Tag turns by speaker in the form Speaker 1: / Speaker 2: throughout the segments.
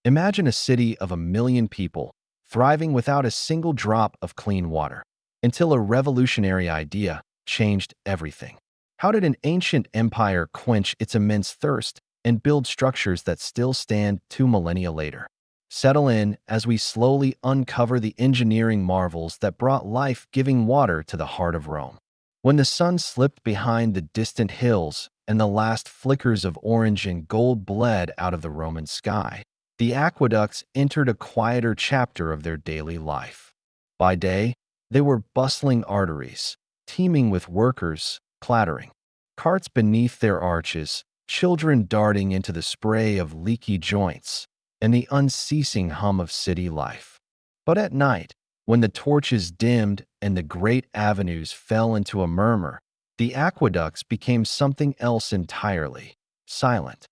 Speaker 1: Imagine a city of 1 million people, thriving without a single drop of clean water, until a revolutionary idea changed everything. How did an ancient empire quench its immense thirst and build structures that still stand 2 millennia later? Settle in as we slowly uncover the engineering marvels that brought life-giving water to the heart of Rome. When the sun slipped behind the distant hills and the last flickers of orange and gold bled out of the Roman sky, the aqueducts entered a quieter chapter of their daily life. By day, they were bustling arteries, teeming with workers, clattering. Carts beneath their arches, children darting into the spray of leaky joints, and the unceasing hum of city life. But at night, when the torches dimmed and the great avenues fell into a murmur, the aqueducts became something else entirely: silent.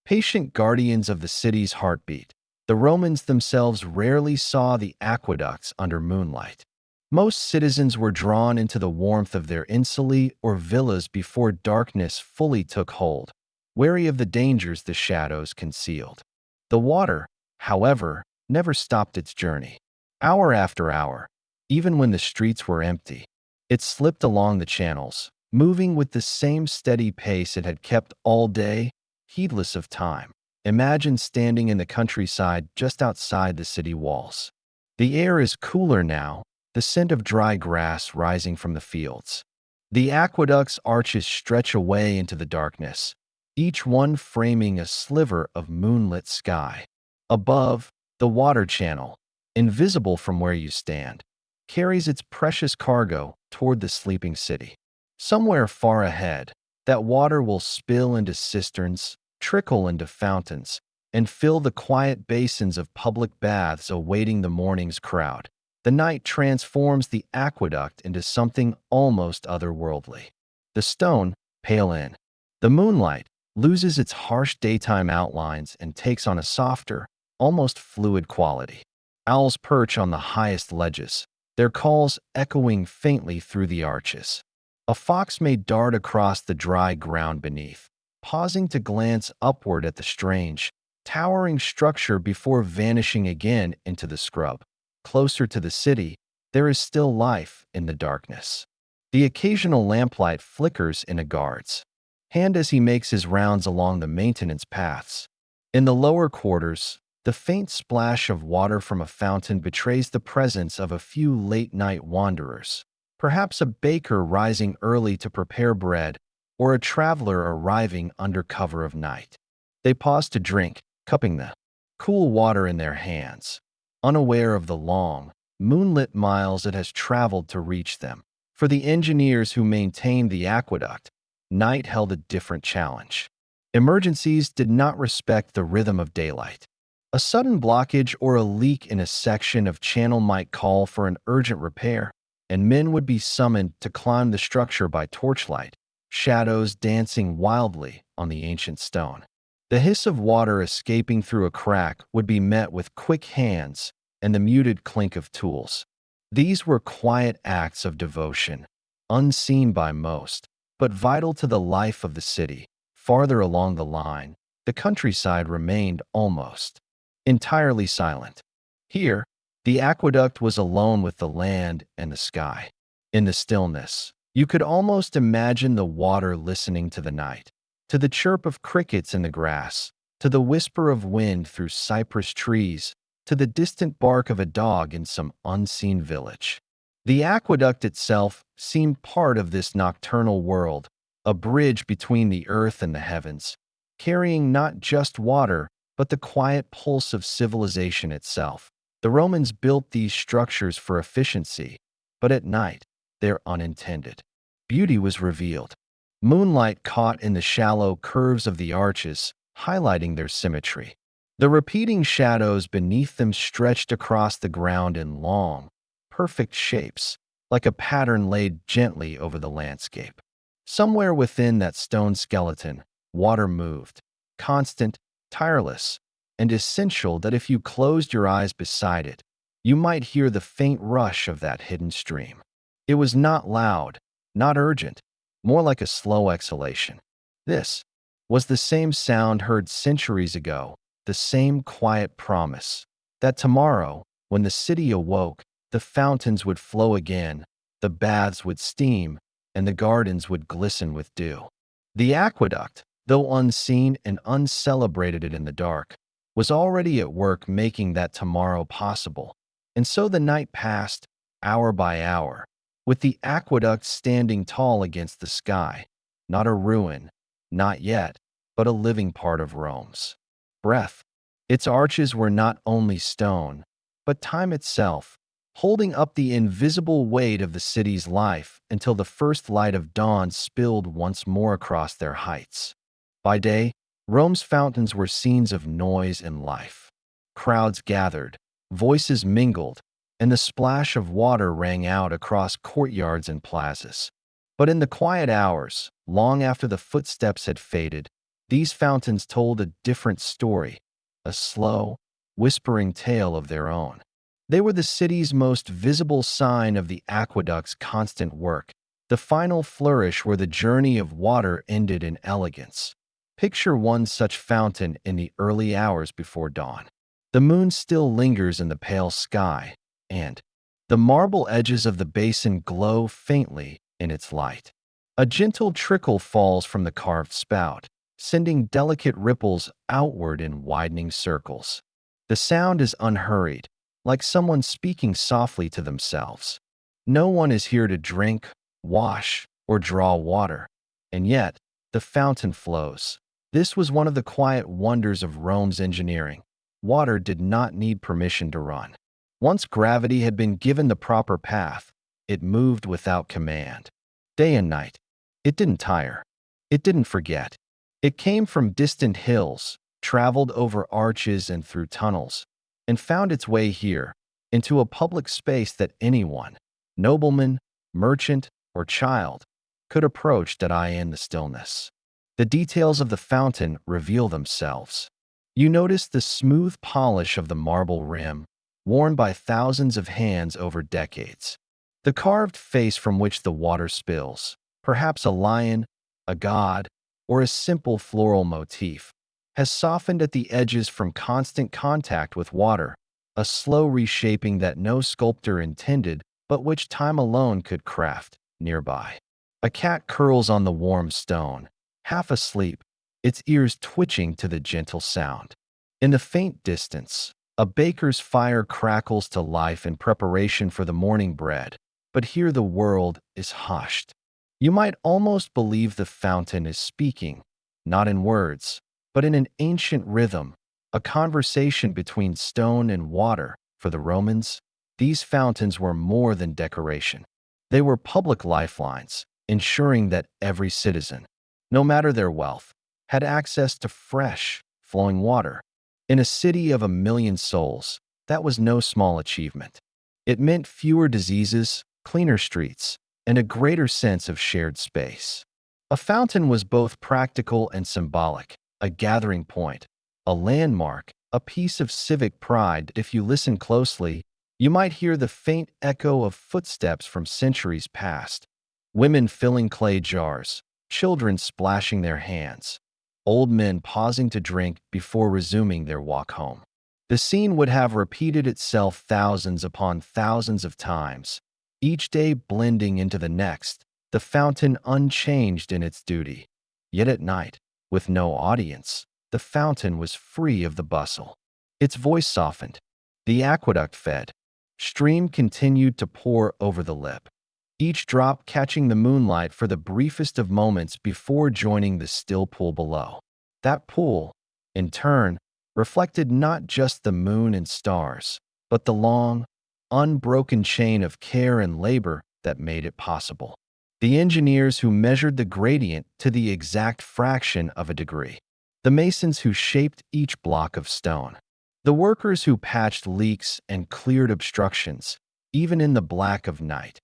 Speaker 1: Patient guardians of the city's heartbeat, the Romans themselves rarely saw the aqueducts under moonlight. Most citizens were drawn into the warmth of their insulae or villas before darkness fully took hold, wary of the dangers the shadows concealed. The water, however, never stopped its journey. Hour after hour, even when the streets were empty, it slipped along the channels, moving with the same steady pace it had kept all day, heedless of time. Imagine standing in the countryside just outside the city walls. The air is cooler now, the scent of dry grass rising from the fields. The aqueduct's arches stretch away into the darkness, each one framing a sliver of moonlit sky. Above, the water channel, invisible from where you stand, carries its precious cargo toward the sleeping city. Somewhere far ahead, that water will spill into cisterns, trickle into fountains, and fill the quiet basins of public baths awaiting the morning's crowd. The night transforms the aqueduct into something almost otherworldly. The stone, pale in the moonlight, loses its harsh daytime outlines and takes on a softer, almost fluid quality. Owls perch on the highest ledges, their calls echoing faintly through the arches. A fox may dart across the dry ground beneath, pausing to glance upward at the strange, towering structure before vanishing again into the scrub. Closer to the city, there is still life in the darkness. The occasional lamplight flickers in a guard's hand as he makes his rounds along the maintenance paths. In the lower quarters, the faint splash of water from a fountain betrays the presence of a few late-night wanderers, perhaps a baker rising early to prepare bread, or a traveler arriving under cover of night. They pause to drink, cupping the cool water in their hands, unaware of the long, moonlit miles it has traveled to reach them. For the engineers who maintained the aqueduct, night held a different challenge. Emergencies did not respect the rhythm of daylight. A sudden blockage or a leak in a section of channel might call for an urgent repair, and men would be summoned to climb the structure by torchlight, shadows dancing wildly on the ancient stone. The hiss of water escaping through a crack would be met with quick hands and the muted clink of tools. These were quiet acts of devotion, unseen by most, but vital to the life of the city. Farther along the line, the countryside remained almost entirely silent. Here, the aqueduct was alone with the land and the sky. In the stillness, you could almost imagine the water listening to the night, to the chirp of crickets in the grass, to the whisper of wind through cypress trees, to the distant bark of a dog in some unseen village. The aqueduct itself seemed part of this nocturnal world, a bridge between the earth and the heavens, carrying not just water, but the quiet pulse of civilization itself. The Romans built these structures for efficiency, but at night, their unintended beauty was revealed. Moonlight caught in the shallow curves of the arches, highlighting their symmetry. The repeating shadows beneath them stretched across the ground in long, perfect shapes, like a pattern laid gently over the landscape. Somewhere within that stone skeleton, water moved, constant, tireless, and essential that if you closed your eyes beside it, you might hear the faint rush of that hidden stream. It was not loud, not urgent, more like a slow exhalation. This was the same sound heard centuries ago, the same quiet promise that tomorrow, when the city awoke, the fountains would flow again, the baths would steam, and the gardens would glisten with dew. The aqueduct, though unseen and uncelebrated in the dark, was already at work making that tomorrow possible. And so the night passed, hour by hour, with the aqueduct standing tall against the sky, not a ruin, not yet, but a living part of Rome's breath. Its arches were not only stone, but time itself, holding up the invisible weight of the city's life until the first light of dawn spilled once more across their heights. By day, Rome's fountains were scenes of noise and life. Crowds gathered, voices mingled, and the splash of water rang out across courtyards and plazas. But in the quiet hours, long after the footsteps had faded, these fountains told a different story, a slow, whispering tale of their own. They were the city's most visible sign of the aqueduct's constant work, the final flourish where the journey of water ended in elegance. Picture one such fountain in the early hours before dawn. The moon still lingers in the pale sky, and the marble edges of the basin glow faintly in its light. A gentle trickle falls from the carved spout, sending delicate ripples outward in widening circles. The sound is unhurried, like someone speaking softly to themselves. No one is here to drink, wash, or draw water, and yet the fountain flows. This was one of the quiet wonders of Rome's engineering. Water did not need permission to run. Once gravity had been given the proper path, it moved without command. Day and night. It didn't tire. It didn't forget. It came from distant hills, traveled over arches and through tunnels, and found its way here, into a public space that anyone, nobleman, merchant, or child, could approach in the stillness. The details of the fountain reveal themselves. You notice the smooth polish of the marble rim, worn by thousands of hands over decades. The carved face from which the water spills, perhaps a lion, a god, or a simple floral motif, has softened at the edges from constant contact with water, a slow reshaping that no sculptor intended but which time alone could craft. Nearby, a cat curls on the warm stone, half asleep, its ears twitching to the gentle sound. In the faint distance, a baker's fire crackles to life in preparation for the morning bread, but here the world is hushed. You might almost believe the fountain is speaking, not in words, but in an ancient rhythm, a conversation between stone and water. For the Romans, these fountains were more than decoration. They were public lifelines, ensuring that every citizen, no matter their wealth, had access to fresh, flowing water. In a city of 1 million souls, that was no small achievement. It meant fewer diseases, cleaner streets, and a greater sense of shared space. A fountain was both practical and symbolic, a gathering point, a landmark, a piece of civic pride. If you listen closely, you might hear the faint echo of footsteps from centuries past. Women filling clay jars, children splashing their hands, old men pausing to drink before resuming their walk home. The scene would have repeated itself thousands upon thousands of times, each day blending into the next, the fountain unchanged in its duty. Yet at night, with no audience, the fountain was free of the bustle. Its voice softened. The aqueduct fed. Stream continued to pour over the lip, each drop catching the moonlight for the briefest of moments before joining the still pool below. That pool, in turn, reflected not just the moon and stars, but the long, unbroken chain of care and labor that made it possible. The engineers who measured the gradient to the exact fraction of a degree. The masons who shaped each block of stone. The workers who patched leaks and cleared obstructions, even in the black of night.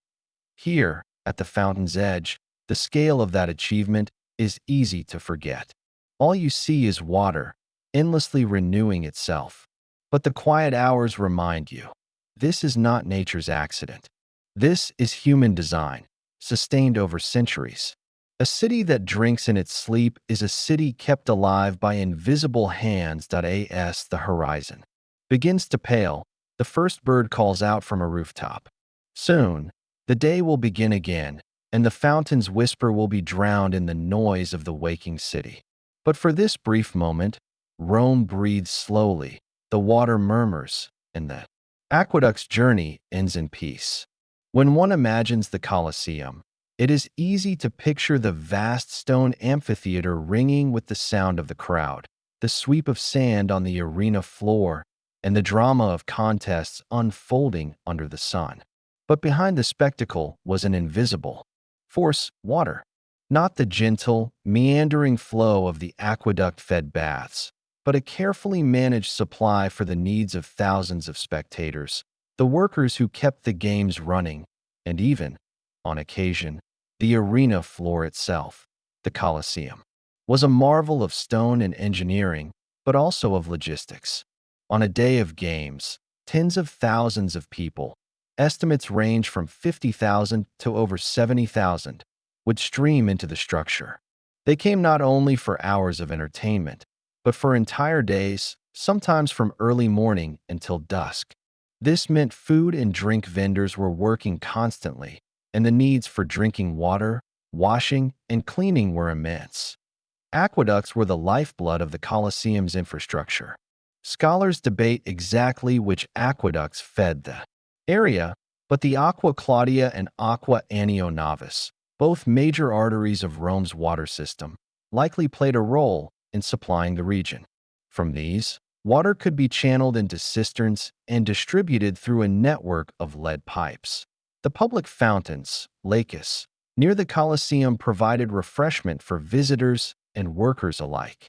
Speaker 1: Here, at the fountain's edge, the scale of that achievement is easy to forget. All you see is water, endlessly renewing itself. But the quiet hours remind you, this is not nature's accident. This is human design, sustained over centuries. A city that drinks in its sleep is a city kept alive by invisible hands. As the horizon begins to pale, the first bird calls out from a rooftop. Soon, the day will begin again, and the fountain's whisper will be drowned in the noise of the waking city. But for this brief moment, Rome breathes slowly, the water murmurs, and the aqueduct's journey ends in peace. When one imagines the Colosseum, it is easy to picture the vast stone amphitheater ringing with the sound of the crowd, the sweep of sand on the arena floor, and the drama of contests unfolding under the sun. But behind the spectacle was an invisible force, water. Not the gentle, meandering flow of the aqueduct-fed baths, but a carefully managed supply for the needs of thousands of spectators, the workers who kept the games running, and even, on occasion, the arena floor itself. The Colosseum was a marvel of stone and engineering, but also of logistics. On a day of games, tens of thousands of people, estimates range from 50,000 to over 70,000, would stream into the structure. They came not only for hours of entertainment, but for entire days, sometimes from early morning until dusk. This meant food and drink vendors were working constantly, and the needs for drinking water, washing, and cleaning were immense. Aqueducts were the lifeblood of the Colosseum's infrastructure. Scholars debate exactly which aqueducts fed the area, but the Aqua Claudia and Aqua Annio Novus, both major arteries of Rome's water system, likely played a role in supplying the region. From these, water could be channeled into cisterns and distributed through a network of lead pipes. The public fountains, lacus, near the Colosseum provided refreshment for visitors and workers alike.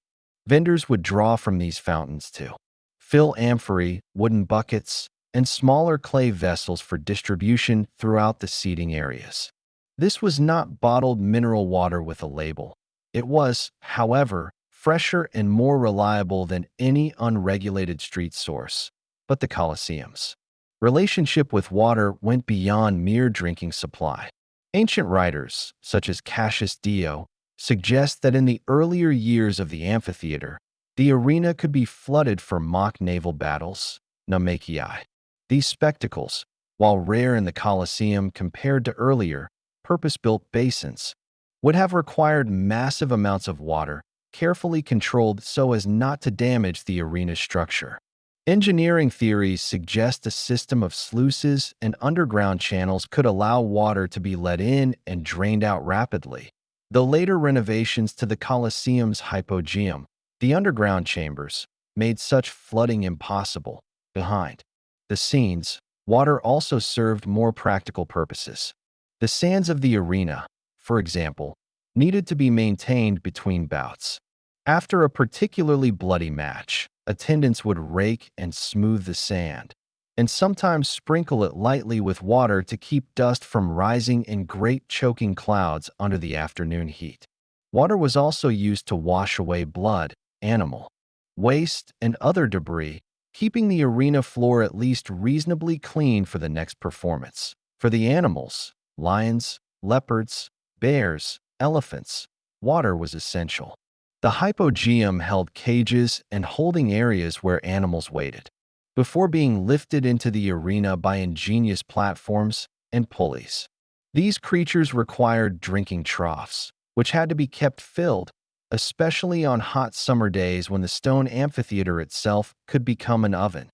Speaker 1: Vendors would draw from these fountains to fill amphorae, wooden buckets, and smaller clay vessels for distribution throughout the seating areas. This was not bottled mineral water with a label. It was, however, fresher and more reliable than any unregulated street source. But the Colosseum's relationship with water went beyond mere drinking supply. Ancient writers, such as Cassius Dio, suggest that in the earlier years of the amphitheater, the arena could be flooded for mock naval battles, naumachii. These spectacles, while rare in the Colosseum compared to earlier, purpose-built basins, would have required massive amounts of water, carefully controlled so as not to damage the arena's structure. Engineering theories suggest a system of sluices and underground channels could allow water to be let in and drained out rapidly. The later renovations to the Colosseum's hypogeum, the underground chambers, made such flooding impossible. Behind the scenes, water also served more practical purposes. The sands of the arena, for example, needed to be maintained between bouts. After a particularly bloody match, attendants would rake and smooth the sand, and sometimes sprinkle it lightly with water to keep dust from rising in great choking clouds under the afternoon heat. Water was also used to wash away blood, animal waste, and other debris, keeping the arena floor at least reasonably clean for the next performance. For the animals, lions, leopards, bears, elephants, water was essential. The hypogeum held cages and holding areas where animals waited, before being lifted into the arena by ingenious platforms and pulleys. These creatures required drinking troughs, which had to be kept filled, especially on hot summer days when the stone amphitheater itself could become an oven.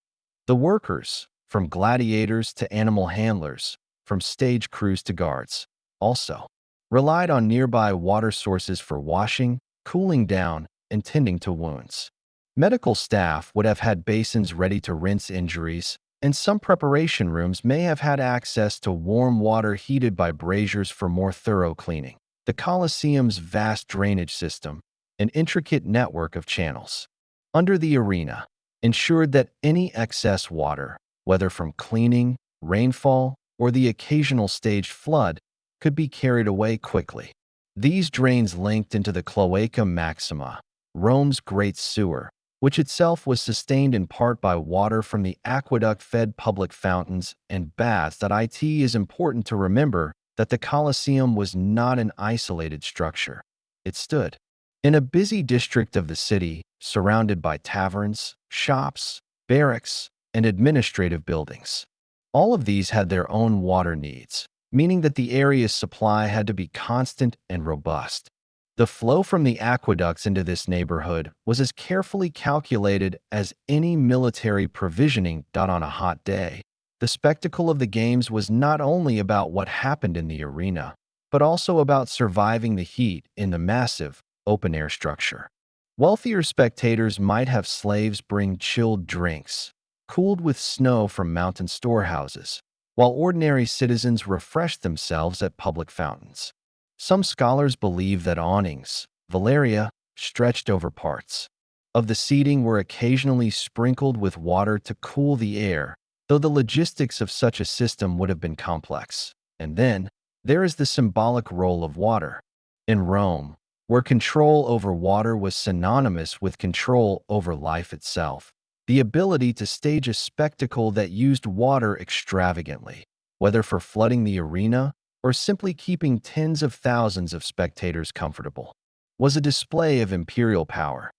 Speaker 1: The workers, from gladiators to animal handlers, from stage crews to guards, also relied on nearby water sources for washing, cooling down, and tending to wounds. Medical staff would have had basins ready to rinse injuries, and some preparation rooms may have had access to warm water heated by braziers for more thorough cleaning. The Colosseum's vast drainage system, an intricate network of channels under the arena, ensured that any excess water, whether from cleaning, rainfall, or the occasional staged flood, could be carried away quickly. These drains linked into the Cloaca Maxima, Rome's great sewer, which itself was sustained in part by water from the aqueduct-fed public fountains and baths. It is important to remember that the Colosseum was not an isolated structure. It stood in a busy district of the city, surrounded by taverns, shops, barracks, and administrative buildings. All of these had their own water needs, meaning that the area's supply had to be constant and robust. The flow from the aqueducts into this neighborhood was as carefully calculated as any military provisioning done on a hot day. The spectacle of the games was not only about what happened in the arena, but also about surviving the heat in the massive, open-air structure. Wealthier spectators might have slaves bring chilled drinks, cooled with snow from mountain storehouses, while ordinary citizens refreshed themselves at public fountains. Some scholars believe that awnings, velaria, stretched over parts of the seating were occasionally sprinkled with water to cool the air, though the logistics of such a system would have been complex. And then, there is the symbolic role of water. In Rome, where control over water was synonymous with control over life itself, the ability to stage a spectacle that used water extravagantly, whether for flooding the arena or simply keeping tens of thousands of spectators comfortable, was a display of imperial power.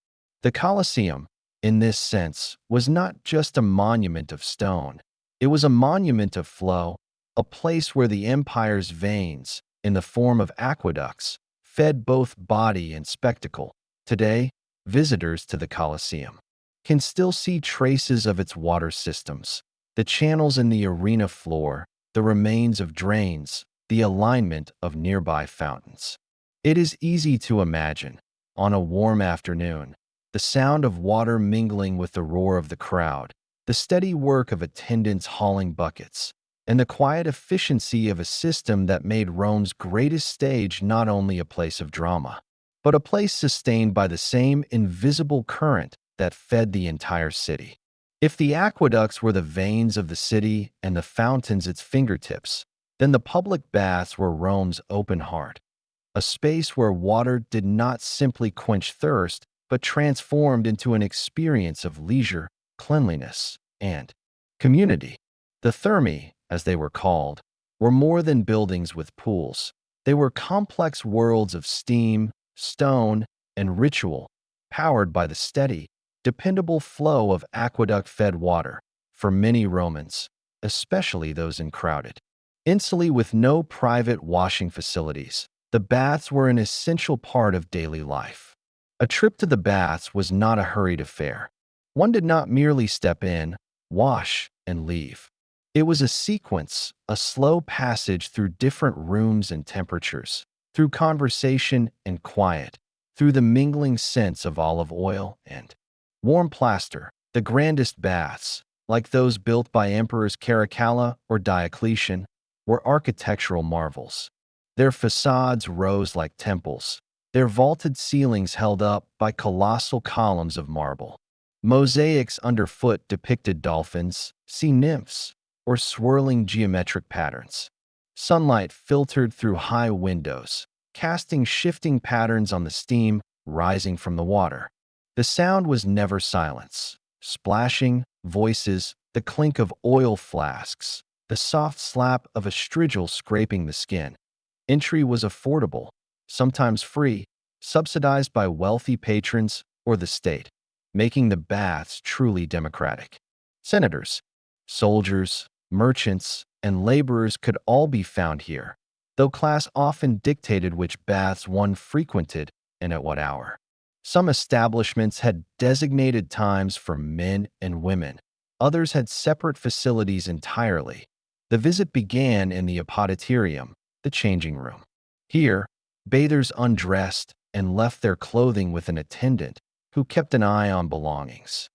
Speaker 1: The Colosseum, in this sense, was not just a monument of stone. It was a monument of flow, a place where the empire's veins, in the form of aqueducts, fed both body and spectacle. Today, visitors to the Colosseum can still see traces of its water systems, the channels in the arena floor, the remains of drains, the alignment of nearby fountains. It is easy to imagine, on a warm afternoon, the sound of water mingling with the roar of the crowd, the steady work of attendants hauling buckets, and the quiet efficiency of a system that made Rome's greatest stage not only a place of drama, but a place sustained by the same invisible current that fed the entire city. If the aqueducts were the veins of the city and the fountains its fingertips, then the public baths were Rome's open heart, a space where water did not simply quench thirst, but transformed into an experience of leisure, cleanliness, and community. The thermae, as they were called, were more than buildings with pools. They were complex worlds of steam, stone, and ritual, powered by the steady, dependable flow of aqueduct-fed water. For many Romans, especially those in crowded Insulae with no private washing facilities, the baths were an essential part of daily life. A trip to the baths was not a hurried affair. One did not merely step in, wash, and leave. It was a sequence, a slow passage through different rooms and temperatures, through conversation and quiet, through the mingling scents of olive oil and warm plaster. The grandest baths, like those built by Emperors Caracalla or Diocletian, were architectural marvels. Their facades rose like temples, their vaulted ceilings held up by colossal columns of marble. Mosaics underfoot depicted dolphins, sea nymphs, or swirling geometric patterns. Sunlight filtered through high windows, casting shifting patterns on the steam rising from the water. The sound was never silence. Splashing, voices, the clink of oil flasks, the soft slap of a strigil scraping the skin. Entry was affordable, sometimes free, subsidized by wealthy patrons or the state, making the baths truly democratic. Senators, soldiers, merchants, and laborers could all be found here, though class often dictated which baths one frequented and at what hour. Some establishments had designated times for men and women. Others had separate facilities entirely. The visit began in the apoditerium, the changing room. Here, bathers undressed and left their clothing with an attendant who kept an eye on belongings.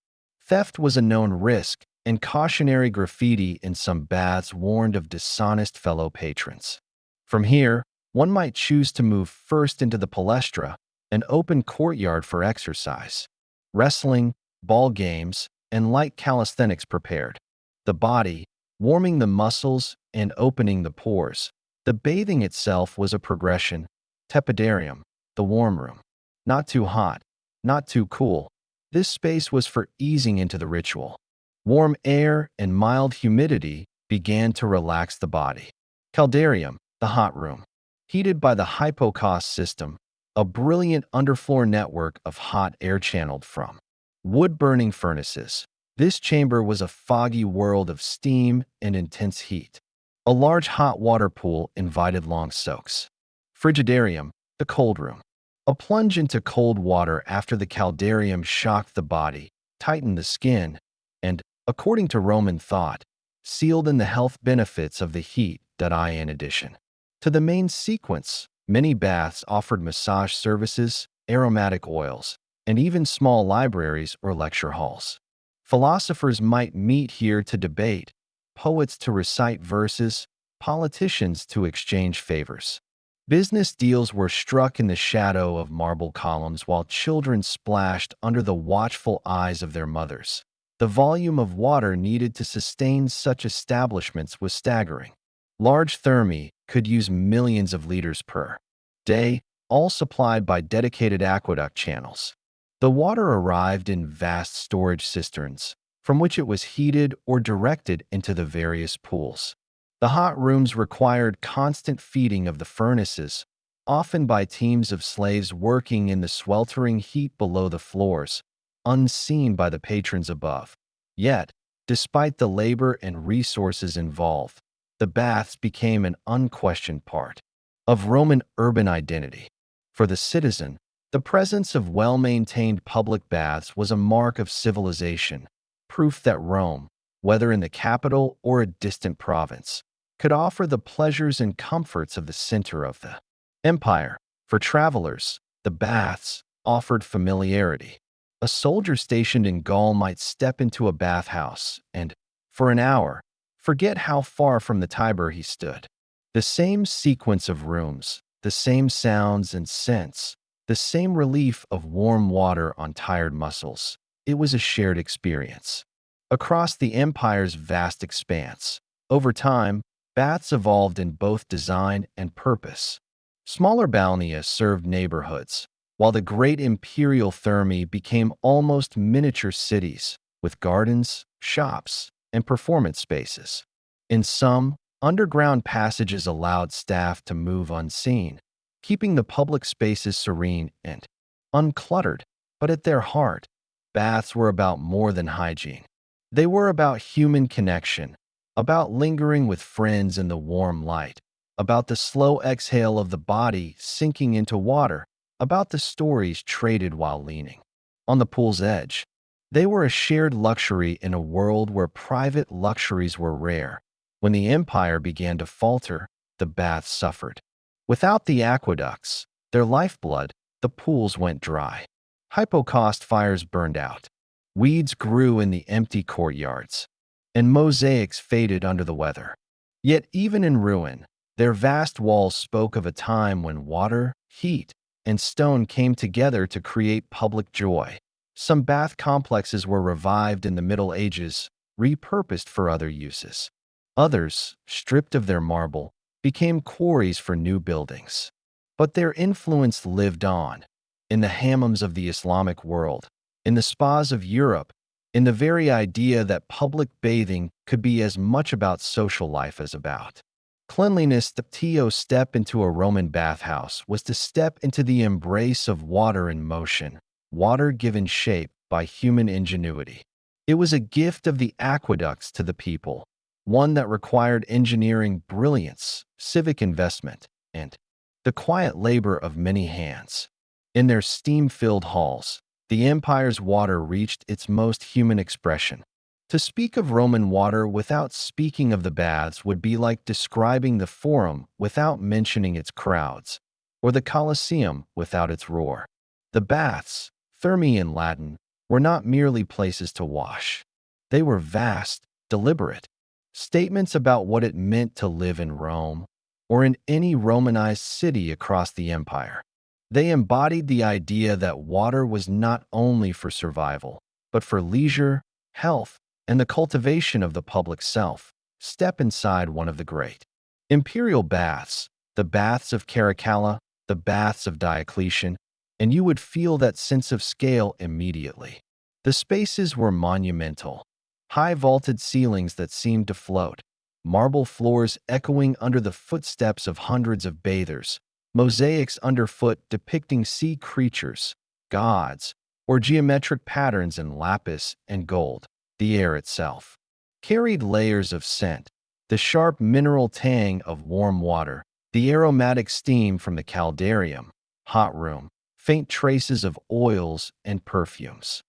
Speaker 1: Theft was a known risk, and cautionary graffiti in some baths warned of dishonest fellow patrons. From here, one might choose to move first into the palestra, an open courtyard for exercise. Wrestling, ball games, and light calisthenics prepared. The body, warming the muscles and opening the pores. The bathing itself was a progression. Tepidarium, the warm room. Not too hot, not too cool. This space was for easing into the ritual. Warm air and mild humidity began to relax the body. Caldarium, The hot room. Heated by the hypocaust system, a brilliant underfloor network of hot air channeled from wood-burning furnaces. This chamber was a foggy world of steam and intense heat. A large hot water pool invited long soaks. Frigidarium, the cold room. A plunge into cold water after the caldarium shocked the body, tightened the skin, and, according to Roman thought, sealed in the health benefits of the heat. In addition to the main sequence, many baths offered massage services, aromatic oils, and even small libraries or lecture halls. Philosophers might meet here to debate, poets to recite verses, politicians to exchange favors. Business deals were struck in the shadow of marble columns while children splashed under the watchful eyes of their mothers. The volume of water needed to sustain such establishments was staggering. Large thermi could use millions of liters per day, all supplied by dedicated aqueduct channels. The water arrived in vast storage cisterns, from which it was heated or directed into the various pools. The hot rooms required constant feeding of the furnaces, often by teams of slaves working in the sweltering heat below the floors, unseen by the patrons above. Yet, despite the labor and resources involved, the baths became an unquestioned part of Roman urban identity. For the citizen, the presence of well-maintained public baths was a mark of civilization, proof that Rome, whether in the capital or a distant province, could offer the pleasures and comforts of the center of the empire. For travelers, the baths offered familiarity. A soldier stationed in Gaul might step into a bathhouse and, for an hour, forget how far from the Tiber he stood. The same sequence of rooms, the same sounds and scents, the same relief of warm water on tired muscles. It was a shared experience. Across the empire's vast expanse, over time, baths evolved in both design and purpose. Smaller balnea served neighborhoods, while the great imperial thermae became almost miniature cities, with gardens, shops, and performance spaces. In some, underground passages allowed staff to move unseen, keeping the public spaces serene and uncluttered. But at their heart, baths were about more than hygiene. They were about human connection, about lingering with friends in the warm light, about the slow exhale of the body sinking into water, about the stories traded while leaning on the pool's edge. They were a shared luxury in a world where private luxuries were rare. When the empire began to falter, the baths suffered. Without the aqueducts, their lifeblood, the pools went dry. Hypocaust fires burned out. Weeds grew in the empty courtyards, and mosaics faded under the weather. Yet even in ruin, their vast walls spoke of a time when water, heat, and stone came together to create public joy. Some bath complexes were revived in the Middle Ages, repurposed for other uses. Others, stripped of their marble, became quarries for new buildings. But their influence lived on, in the hammams of the Islamic world, in the spas of Europe, in the very idea that public bathing could be as much about social life as about cleanliness. To step into a Roman bathhouse was to step into the embrace of water in motion, water given shape by human ingenuity. It was a gift of the aqueducts to the people, one that required engineering brilliance, civic investment, and the quiet labor of many hands. In their steam-filled halls, the empire's water reached its most human expression. To speak of Roman water without speaking of the baths would be like describing the Forum without mentioning its crowds, or the Colosseum without its roar. The baths, thermae in Latin, were not merely places to wash. They were vast, deliberate statements about what it meant to live in Rome, or in any Romanized city across the empire. They embodied the idea that water was not only for survival, but for leisure, health, and the cultivation of the public self. Step inside one of the great imperial baths, the baths of Caracalla, the baths of Diocletian, and you would feel that sense of scale immediately. The spaces were monumental, high vaulted ceilings that seemed to float, marble floors echoing under the footsteps of hundreds of bathers, mosaics underfoot depicting sea creatures, gods, or geometric patterns in lapis and gold. The air itself carried layers of scent, the sharp mineral tang of warm water, the aromatic steam from the caldarium, hot room, faint traces of oils and perfumes.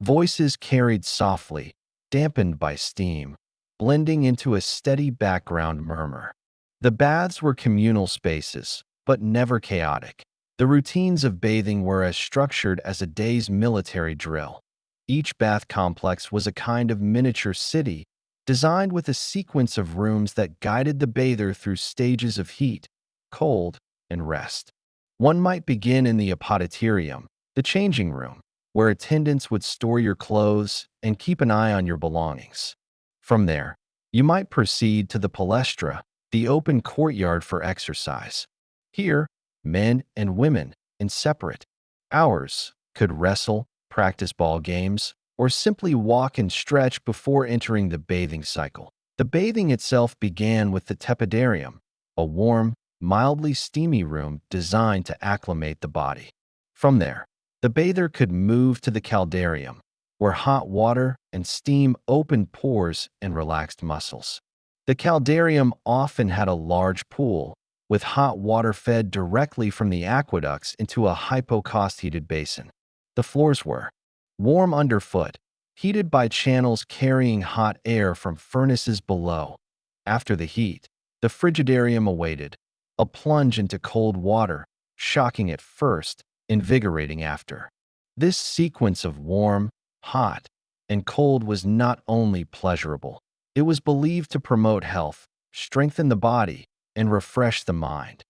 Speaker 1: Voices carried softly, dampened by steam, blending into a steady background murmur. The baths were communal spaces, but never chaotic. The routines of bathing were as structured as a day's military drill. Each bath complex was a kind of miniature city, designed with a sequence of rooms that guided the bather through stages of heat, cold, and rest. One might begin in the apoditerium, the changing room, where attendants would store your clothes and keep an eye on your belongings. From there, you might proceed to the palestra, the open courtyard for exercise. Here, men and women, in separate hours, could wrestle, practice ball games, or simply walk and stretch before entering the bathing cycle. The bathing itself began with the tepidarium, a warm, mildly steamy room designed to acclimate the body. From there, the bather could move to the caldarium, where hot water and steam opened pores and relaxed muscles. The caldarium often had a large pool, with hot water fed directly from the aqueducts into a hypocaust-heated basin. The floors were warm underfoot, heated by channels carrying hot air from furnaces below. After the heat, the frigidarium awaited, a plunge into cold water, shocking at first, invigorating after. This sequence of warm, hot, and cold was not only pleasurable, it was believed to promote health, strengthen the body, and refresh the mind.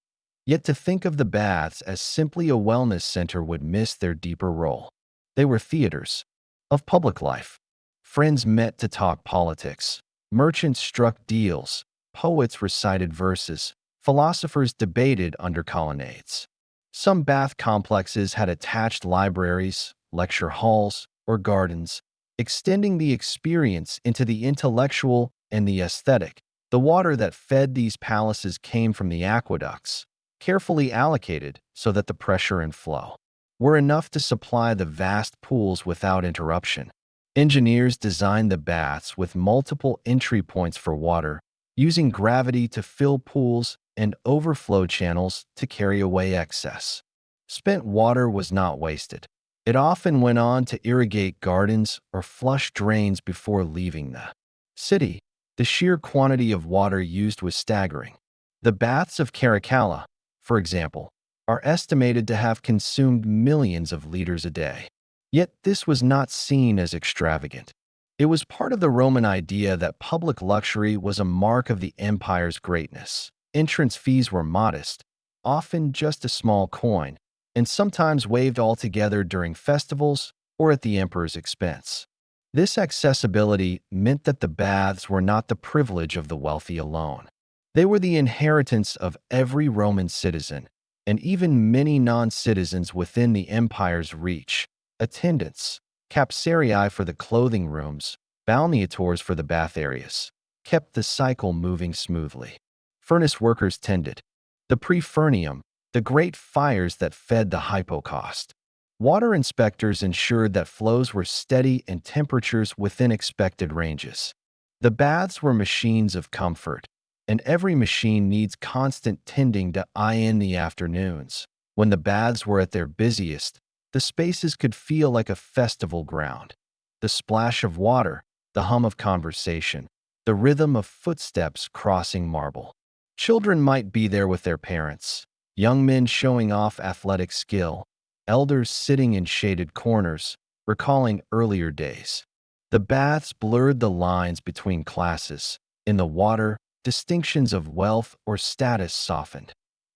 Speaker 1: Yet to think of the baths as simply a wellness center would miss their deeper role. They were theaters of public life. Friends met to talk politics. Merchants struck deals. Poets recited verses. Philosophers debated under colonnades. Some bath complexes had attached libraries, lecture halls, or gardens, extending the experience into the intellectual and the aesthetic. The water that fed these palaces came from the aqueducts, carefully allocated so that the pressure and flow were enough to supply the vast pools without interruption. Engineers designed the baths with multiple entry points for water, using gravity to fill pools and overflow channels to carry away excess. Spent water was not wasted. It often went on to irrigate gardens or flush drains before leaving the city. The sheer quantity of water used was staggering. The baths of Caracalla, for example, are estimated to have consumed millions of liters a day. Yet this was not seen as extravagant. It was part of the Roman idea that public luxury was a mark of the empire's greatness. Entrance fees were modest, often just a small coin, and sometimes waived altogether during festivals or at the emperor's expense. This accessibility meant that the baths were not the privilege of the wealthy alone. They were the inheritance of every Roman citizen, and even many non-citizens within the empire's reach. Attendants, capsarii for the clothing rooms, balneators for the bath areas, kept the cycle moving smoothly. Furnace workers tended the prefurnium, the great fires that fed the hypocaust. Water inspectors ensured that flows were steady and temperatures within expected ranges. The baths were machines of comfort, and every machine needs constant tending to eye in the afternoons. When the baths were at their busiest, the spaces could feel like a festival ground. The splash of water, the hum of conversation, the rhythm of footsteps crossing marble. Children might be there with their parents, young men showing off athletic skill, elders sitting in shaded corners, recalling earlier days. The baths blurred the lines between classes. In the water, distinctions of wealth or status softened.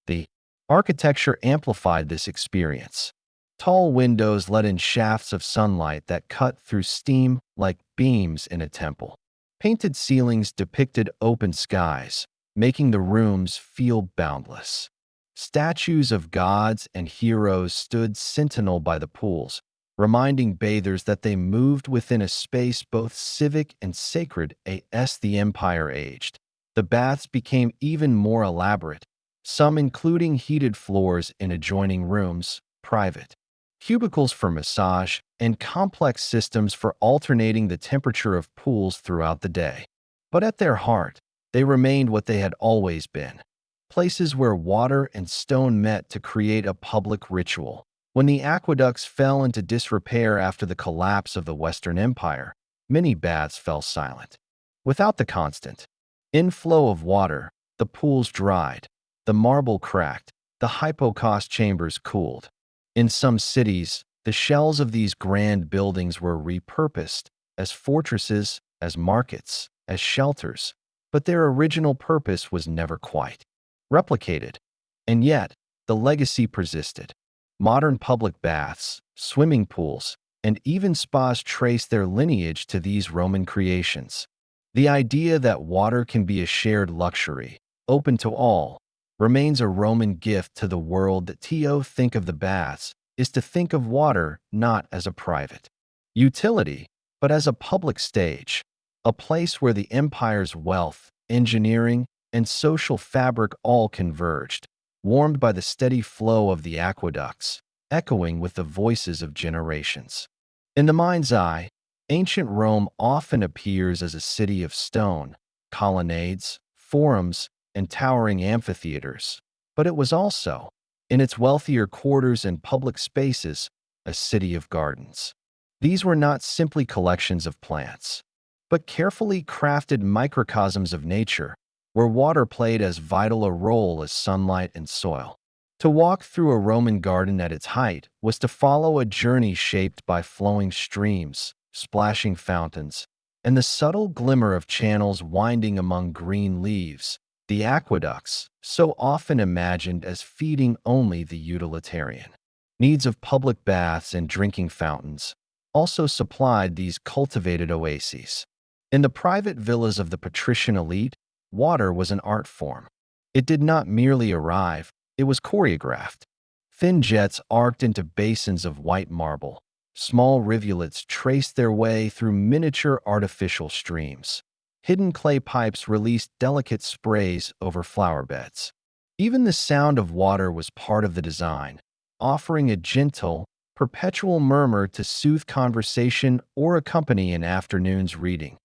Speaker 1: The architecture amplified this experience. Tall windows let in shafts of sunlight that cut through steam like beams in a temple. Painted ceilings depicted open skies, making the rooms feel boundless. Statues of gods and heroes stood sentinel by the pools, reminding bathers that they moved within a space both civic and sacred as the empire aged. The baths became even more elaborate, some including heated floors in adjoining rooms, private cubicles for massage, and complex systems for alternating the temperature of pools throughout the day. But at their heart, they remained what they had always been, places where water and stone met to create a public ritual. When the aqueducts fell into disrepair after the collapse of the Western Empire, many baths fell silent. Without the constant inflow of water, the pools dried, the marble cracked, the hypocaust chambers cooled. In some cities, the shells of these grand buildings were repurposed as fortresses, as markets, as shelters, but their original purpose was never quite replicated. And yet, the legacy persisted. Modern public baths, swimming pools, and even spas trace their lineage to these Roman creations. The idea that water can be a shared luxury, open to all, remains a Roman gift to the world. That to think of the baths is to think of water not as a private utility, but as a public stage, a place where the empire's wealth, engineering, and social fabric all converged, warmed by the steady flow of the aqueducts, echoing with the voices of generations. In the mind's eye, ancient Rome often appears as a city of stone, colonnades, forums, and towering amphitheaters, but it was also, in its wealthier quarters and public spaces, a city of gardens. These were not simply collections of plants, but carefully crafted microcosms of nature, where water played as vital a role as sunlight and soil. To walk through a Roman garden at its height was to follow a journey shaped by flowing streams, splashing fountains, and the subtle glimmer of channels winding among green leaves. The aqueducts, so often imagined as feeding only the utilitarian needs of public baths and drinking fountains, also supplied these cultivated oases. In the private villas of the patrician elite, water was an art form. It did not merely arrive, it was choreographed. Thin jets arced into basins of white marble. Small rivulets traced their way through miniature artificial streams. Hidden clay pipes released delicate sprays over flower beds. Even the sound of water was part of the design, offering a gentle, perpetual murmur to soothe conversation or accompany an afternoon's reading.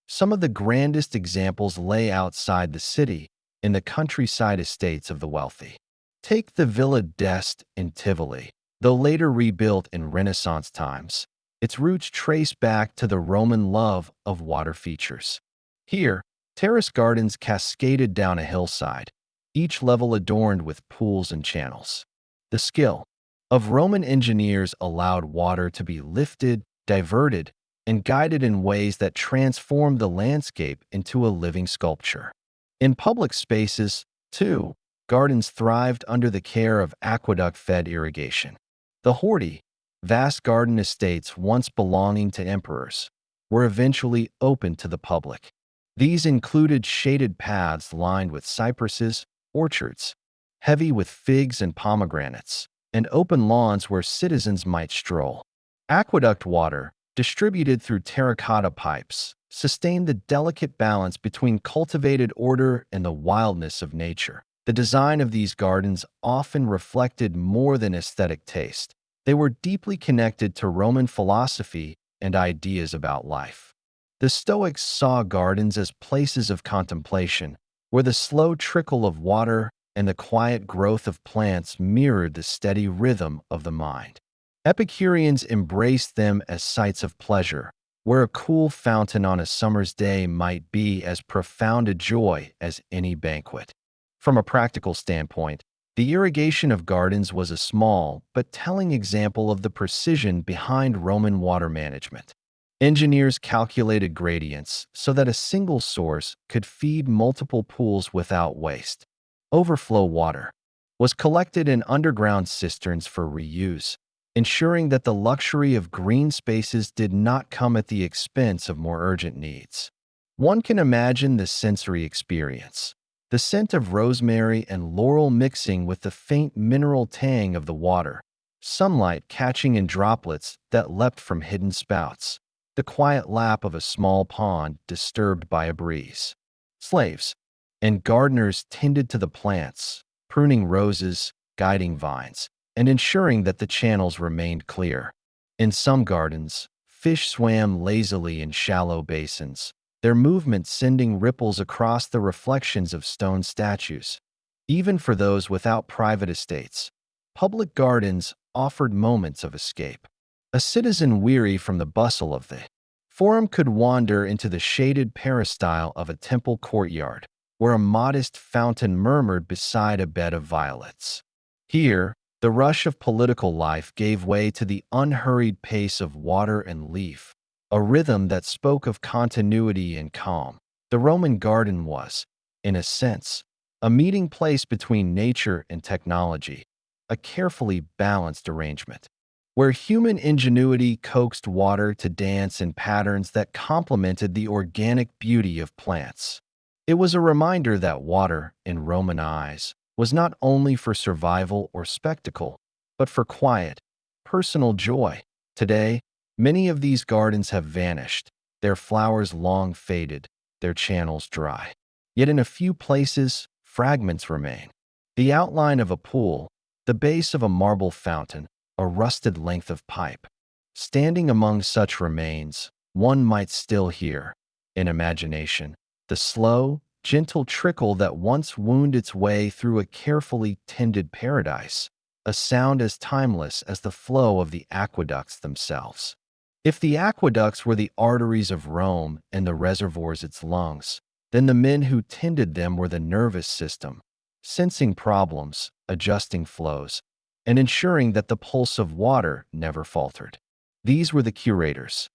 Speaker 1: Some of the grandest examples lay outside the city, in the countryside estates of the wealthy. Take the Villa d'Este in Tivoli. Though later rebuilt in Renaissance times, its roots trace back to the Roman love of water features. Here, terrace gardens cascaded down a hillside, each level adorned with pools and channels. The skill of Roman engineers allowed water to be lifted, diverted, and guided in ways that transformed the landscape into a living sculpture. In public spaces, too, gardens thrived under the care of aqueduct-fed irrigation. The horti, vast garden estates once belonging to emperors, were eventually opened to the public. These included shaded paths lined with cypresses, orchards, heavy with figs and pomegranates, and open lawns where citizens might stroll. Aqueduct water, distributed through terracotta pipes, sustained the delicate balance between cultivated order and the wildness of nature. The design of these gardens often reflected more than aesthetic taste. They were deeply connected to Roman philosophy and ideas about life. The Stoics saw gardens as places of contemplation, where the slow trickle of water and the quiet growth of plants mirrored the steady rhythm of the mind. Epicureans embraced them as sites of pleasure, where a cool fountain on a summer's day might be as profound a joy as any banquet. From a practical standpoint, the irrigation of gardens was a small but telling example of the precision behind Roman water management. Engineers calculated gradients so that a single source could feed multiple pools without waste. Overflow water was collected in underground cisterns for reuse, ensuring that the luxury of green spaces did not come at the expense of more urgent needs. One can imagine the sensory experience. The scent of rosemary and laurel mixing with the faint mineral tang of the water, sunlight catching in droplets that leapt from hidden spouts, the quiet lap of a small pond disturbed by a breeze. Slaves, and gardeners tended to the plants, pruning roses, guiding vines, and ensuring that the channels remained clear. In some gardens, fish swam lazily in shallow basins, their movement sending ripples across the reflections of stone statues. Even for those without private estates, public gardens offered moments of escape. A citizen weary from the bustle of the forum could wander into the shaded peristyle of a temple courtyard, where a modest fountain murmured beside a bed of violets. Here, the rush of political life gave way to the unhurried pace of water and leaf, a rhythm that spoke of continuity and calm. The Roman garden was, in a sense, a meeting place between nature and technology, a carefully balanced arrangement, where human ingenuity coaxed water to dance in patterns that complemented the organic beauty of plants. It was a reminder that water, in Roman eyes, was not only for survival or spectacle, but for quiet, personal joy. Today, many of these gardens have vanished, their flowers long faded, their channels dry. Yet in a few places, fragments remain. The outline of a pool, the base of a marble fountain, a rusted length of pipe. Standing among such remains, one might still hear, in imagination, the slow, gentle trickle that once wound its way through a carefully tended paradise, a sound as timeless as the flow of the aqueducts themselves. If the aqueducts were the arteries of Rome and the reservoirs its lungs, then the men who tended them were the nervous system, sensing problems, adjusting flows, and ensuring that the pulse of water never faltered. These were the curators,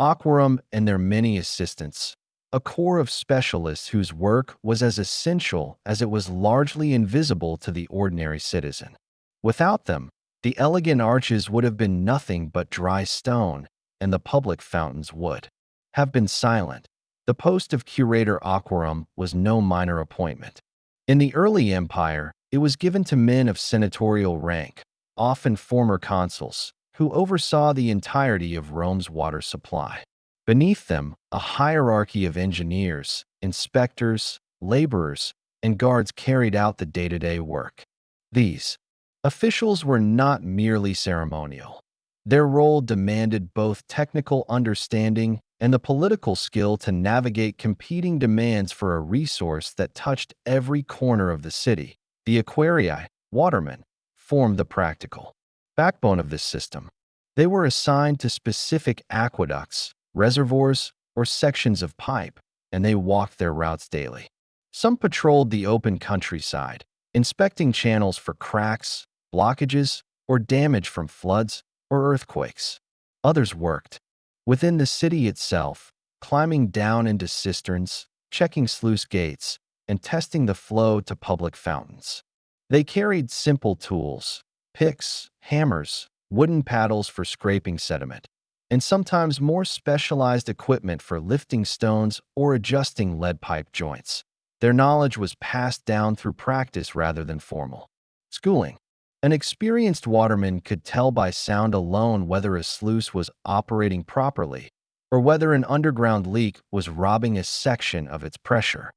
Speaker 1: Aquarum and their many assistants, a corps of specialists whose work was as essential as it was largely invisible to the ordinary citizen. Without them, the elegant arches would have been nothing but dry stone, and the public fountains would have been silent. The post of curator aquarum was no minor appointment. In the early empire, it was given to men of senatorial rank, often former consuls, who oversaw the entirety of Rome's water supply. Beneath them, a hierarchy of engineers, inspectors, laborers, and guards carried out the day-to-day work. These officials were not merely ceremonial. Their role demanded both technical understanding and the political skill to navigate competing demands for a resource that touched every corner of the city. The aquarii, watermen, formed the practical backbone of this system. They were assigned to specific aqueducts, reservoirs, or sections of pipe, and they walked their routes daily. Some patrolled the open countryside, inspecting channels for cracks, blockages, or damage from floods or earthquakes. Others worked within the city itself, climbing down into cisterns, checking sluice gates, and testing the flow to public fountains. They carried simple tools, picks, hammers, wooden paddles for scraping sediment, and sometimes more specialized equipment for lifting stones or adjusting lead pipe joints. Their knowledge was passed down through practice rather than formal schooling. An experienced waterman could tell by sound alone whether a sluice was operating properly or whether an underground leak was robbing a section of its pressure.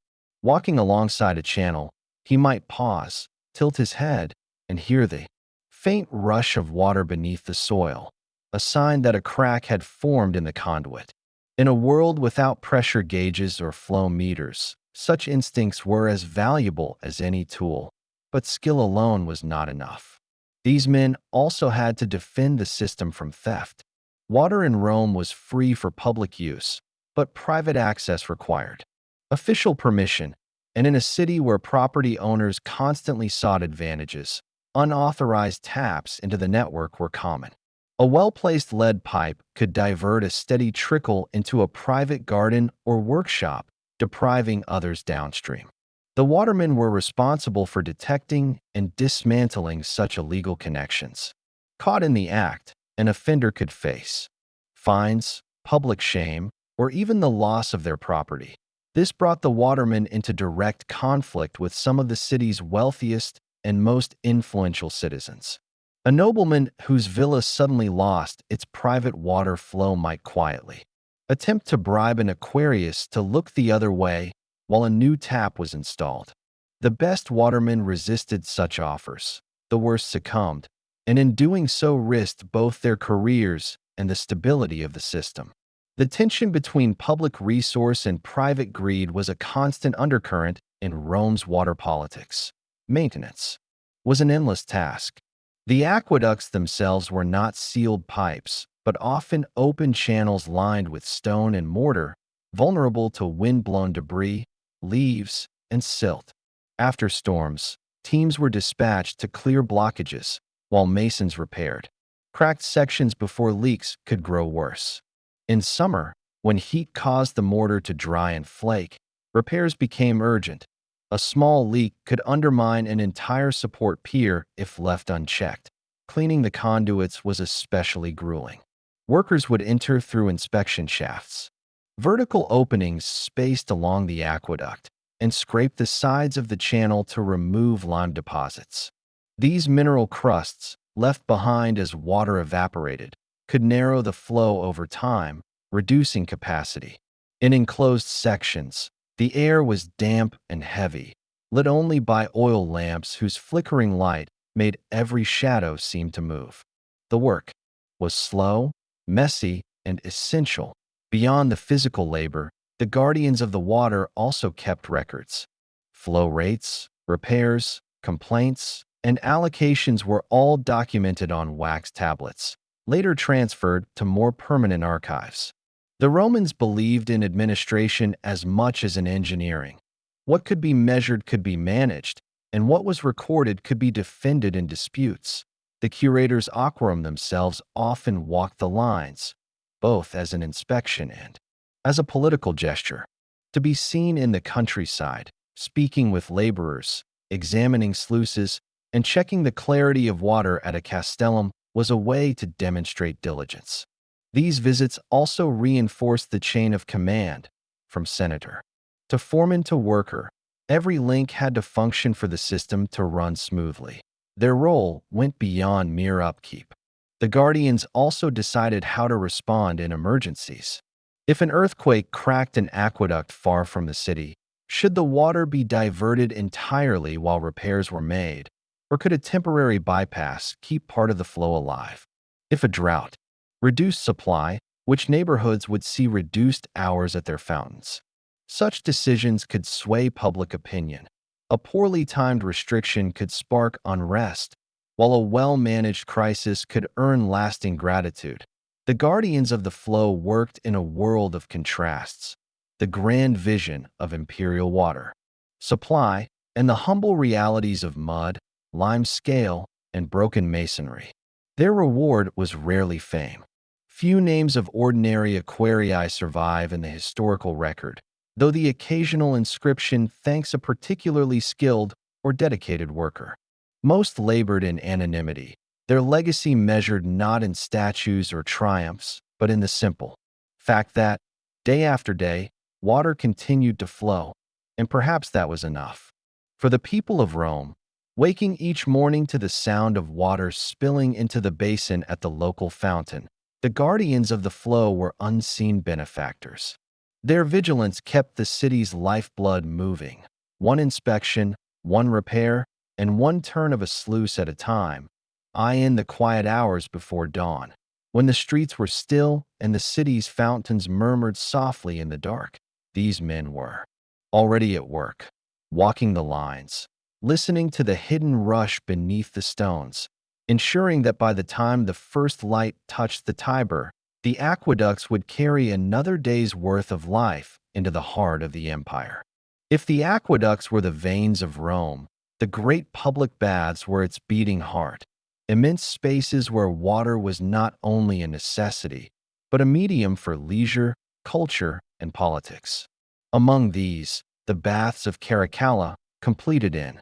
Speaker 1: Walking alongside a channel, he might pause, tilt his head, and hear the faint rush of water beneath the soil, a sign that a crack had formed in the conduit. In a world without pressure gauges or flow meters, such instincts were as valuable as any tool, but skill alone was not enough. These men also had to defend the system from theft. Water in Rome was free for public use, but private access required official permission, and in a city where property owners constantly sought advantages, unauthorized taps into the network were common. A well-placed lead pipe could divert a steady trickle into a private garden or workshop, depriving others downstream. The watermen were responsible for detecting and dismantling such illegal connections. Caught in the act, an offender could face fines, public shame, or even the loss of their property. This brought the watermen into direct conflict with some of the city's wealthiest and most influential citizens. A nobleman whose villa suddenly lost its private water flow might quietly attempt to bribe an Aquarius to look the other way while a new tap was installed. The best watermen resisted such offers. The worst succumbed, and in doing so risked both their careers and the stability of the system. The tension between public resource and private greed was a constant undercurrent in Rome's water politics. Maintenance was an endless task. The aqueducts themselves were not sealed pipes, but often open channels lined with stone and mortar, vulnerable to wind-blown debris, leaves, and silt. After storms, teams were dispatched to clear blockages, while masons repaired cracked sections before leaks could grow worse. In summer, when heat caused the mortar to dry and flake, repairs became urgent. A small leak could undermine an entire support pier if left unchecked. Cleaning the conduits was especially grueling. Workers would enter through inspection shafts, vertical openings spaced along the aqueduct, and scrape the sides of the channel to remove lime deposits. These mineral crusts, left behind as water evaporated, could narrow the flow over time, reducing capacity. In enclosed sections, the air was damp and heavy, lit only by oil lamps whose flickering light made every shadow seem to move. The work was slow, messy, and essential. Beyond the physical labor, the guardians of the water also kept records. Flow rates, repairs, complaints, and allocations were all documented on wax tablets, later transferred to more permanent archives. The Romans believed in administration as much as in engineering. What could be measured could be managed, and what was recorded could be defended in disputes. The curators aquarum themselves often walked the lines, both as an inspection and as a political gesture. To be seen in the countryside, speaking with laborers, examining sluices, and checking the clarity of water at a castellum was a way to demonstrate diligence. These visits also reinforced the chain of command, from senator to foreman to worker. Every link had to function for the system to run smoothly. Their role went beyond mere upkeep. The guardians also decided how to respond in emergencies. If an earthquake cracked an aqueduct far from the city, should the water be diverted entirely while repairs were made, or could a temporary bypass keep part of the flow alive? If a drought reduced supply, which neighborhoods would see reduced hours at their fountains? Such decisions could sway public opinion. A poorly timed restriction could spark unrest, while a well-managed crisis could earn lasting gratitude. The guardians of the flow worked in a world of contrasts, the grand vision of imperial water supply and the humble realities of mud, lime scale, and broken masonry. Their reward was rarely fame. Few names of ordinary aquarii survive in the historical record, though the occasional inscription thanks a particularly skilled or dedicated worker. Most labored in anonymity. Their legacy measured not in statues or triumphs, but in the simple fact that, day after day, water continued to flow, and perhaps that was enough. For the people of Rome, waking each morning to the sound of water spilling into the basin at the local fountain, the guardians of the flow were unseen benefactors. Their vigilance kept the city's lifeblood moving. One inspection, one repair, and one turn of a sluice at a time, in the quiet hours before dawn, when the streets were still and the city's fountains murmured softly in the dark. These men were already at work, walking the lines, listening to the hidden rush beneath the stones, ensuring that by the time the first light touched the Tiber, the aqueducts would carry another day's worth of life into the heart of the empire. If the aqueducts were the veins of Rome, the great public baths were its beating heart, immense spaces where water was not only a necessity, but a medium for leisure, culture, and politics. Among these, the baths of Caracalla, completed in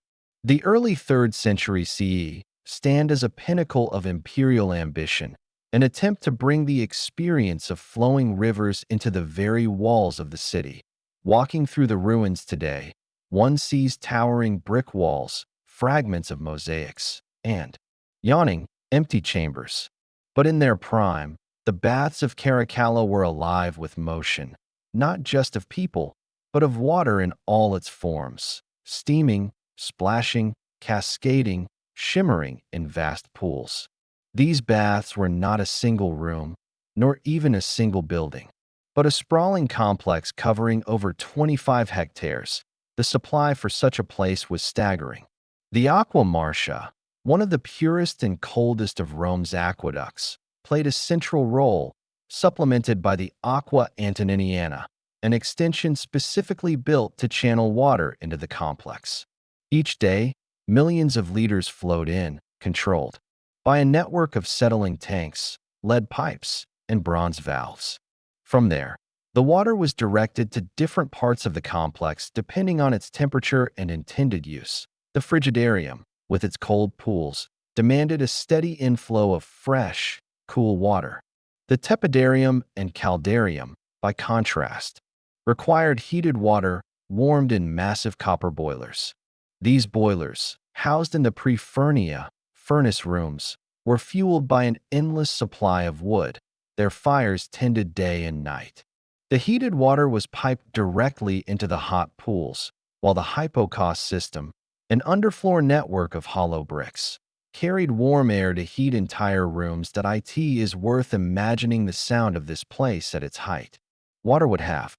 Speaker 1: the early 3rd century CE, stand as a pinnacle of imperial ambition, an attempt to bring the experience of flowing rivers into the very walls of the city. Walking through the ruins today, one sees towering brick walls, fragments of mosaics, and yawning, empty chambers. But in their prime, the baths of Caracalla were alive with motion, not just of people, but of water in all its forms, steaming, splashing, cascading, shimmering in vast pools. These baths were not a single room, nor even a single building, but a sprawling complex covering over 25 hectares. The supply for such a place was staggering. The Aqua Marcia, one of the purest and coldest of Rome's aqueducts, played a central role, supplemented by the Aqua Antoniniana, an extension specifically built to channel water into the complex. Each day, millions of liters flowed in, controlled by a network of settling tanks, lead pipes, and bronze valves. From there, the water was directed to different parts of the complex depending on its temperature and intended use. The frigidarium, with its cold pools, demanded a steady inflow of fresh, cool water. The tepidarium and caldarium, by contrast, required heated water warmed in massive copper boilers. These boilers, housed in the prefernia, furnace rooms, were fueled by an endless supply of wood. Their fires tended day and night. The heated water was piped directly into the hot pools, while the hypocaust system, an underfloor network of hollow bricks, carried warm air to heat entire rooms. It is worth imagining the sound of this place at its height. Water would have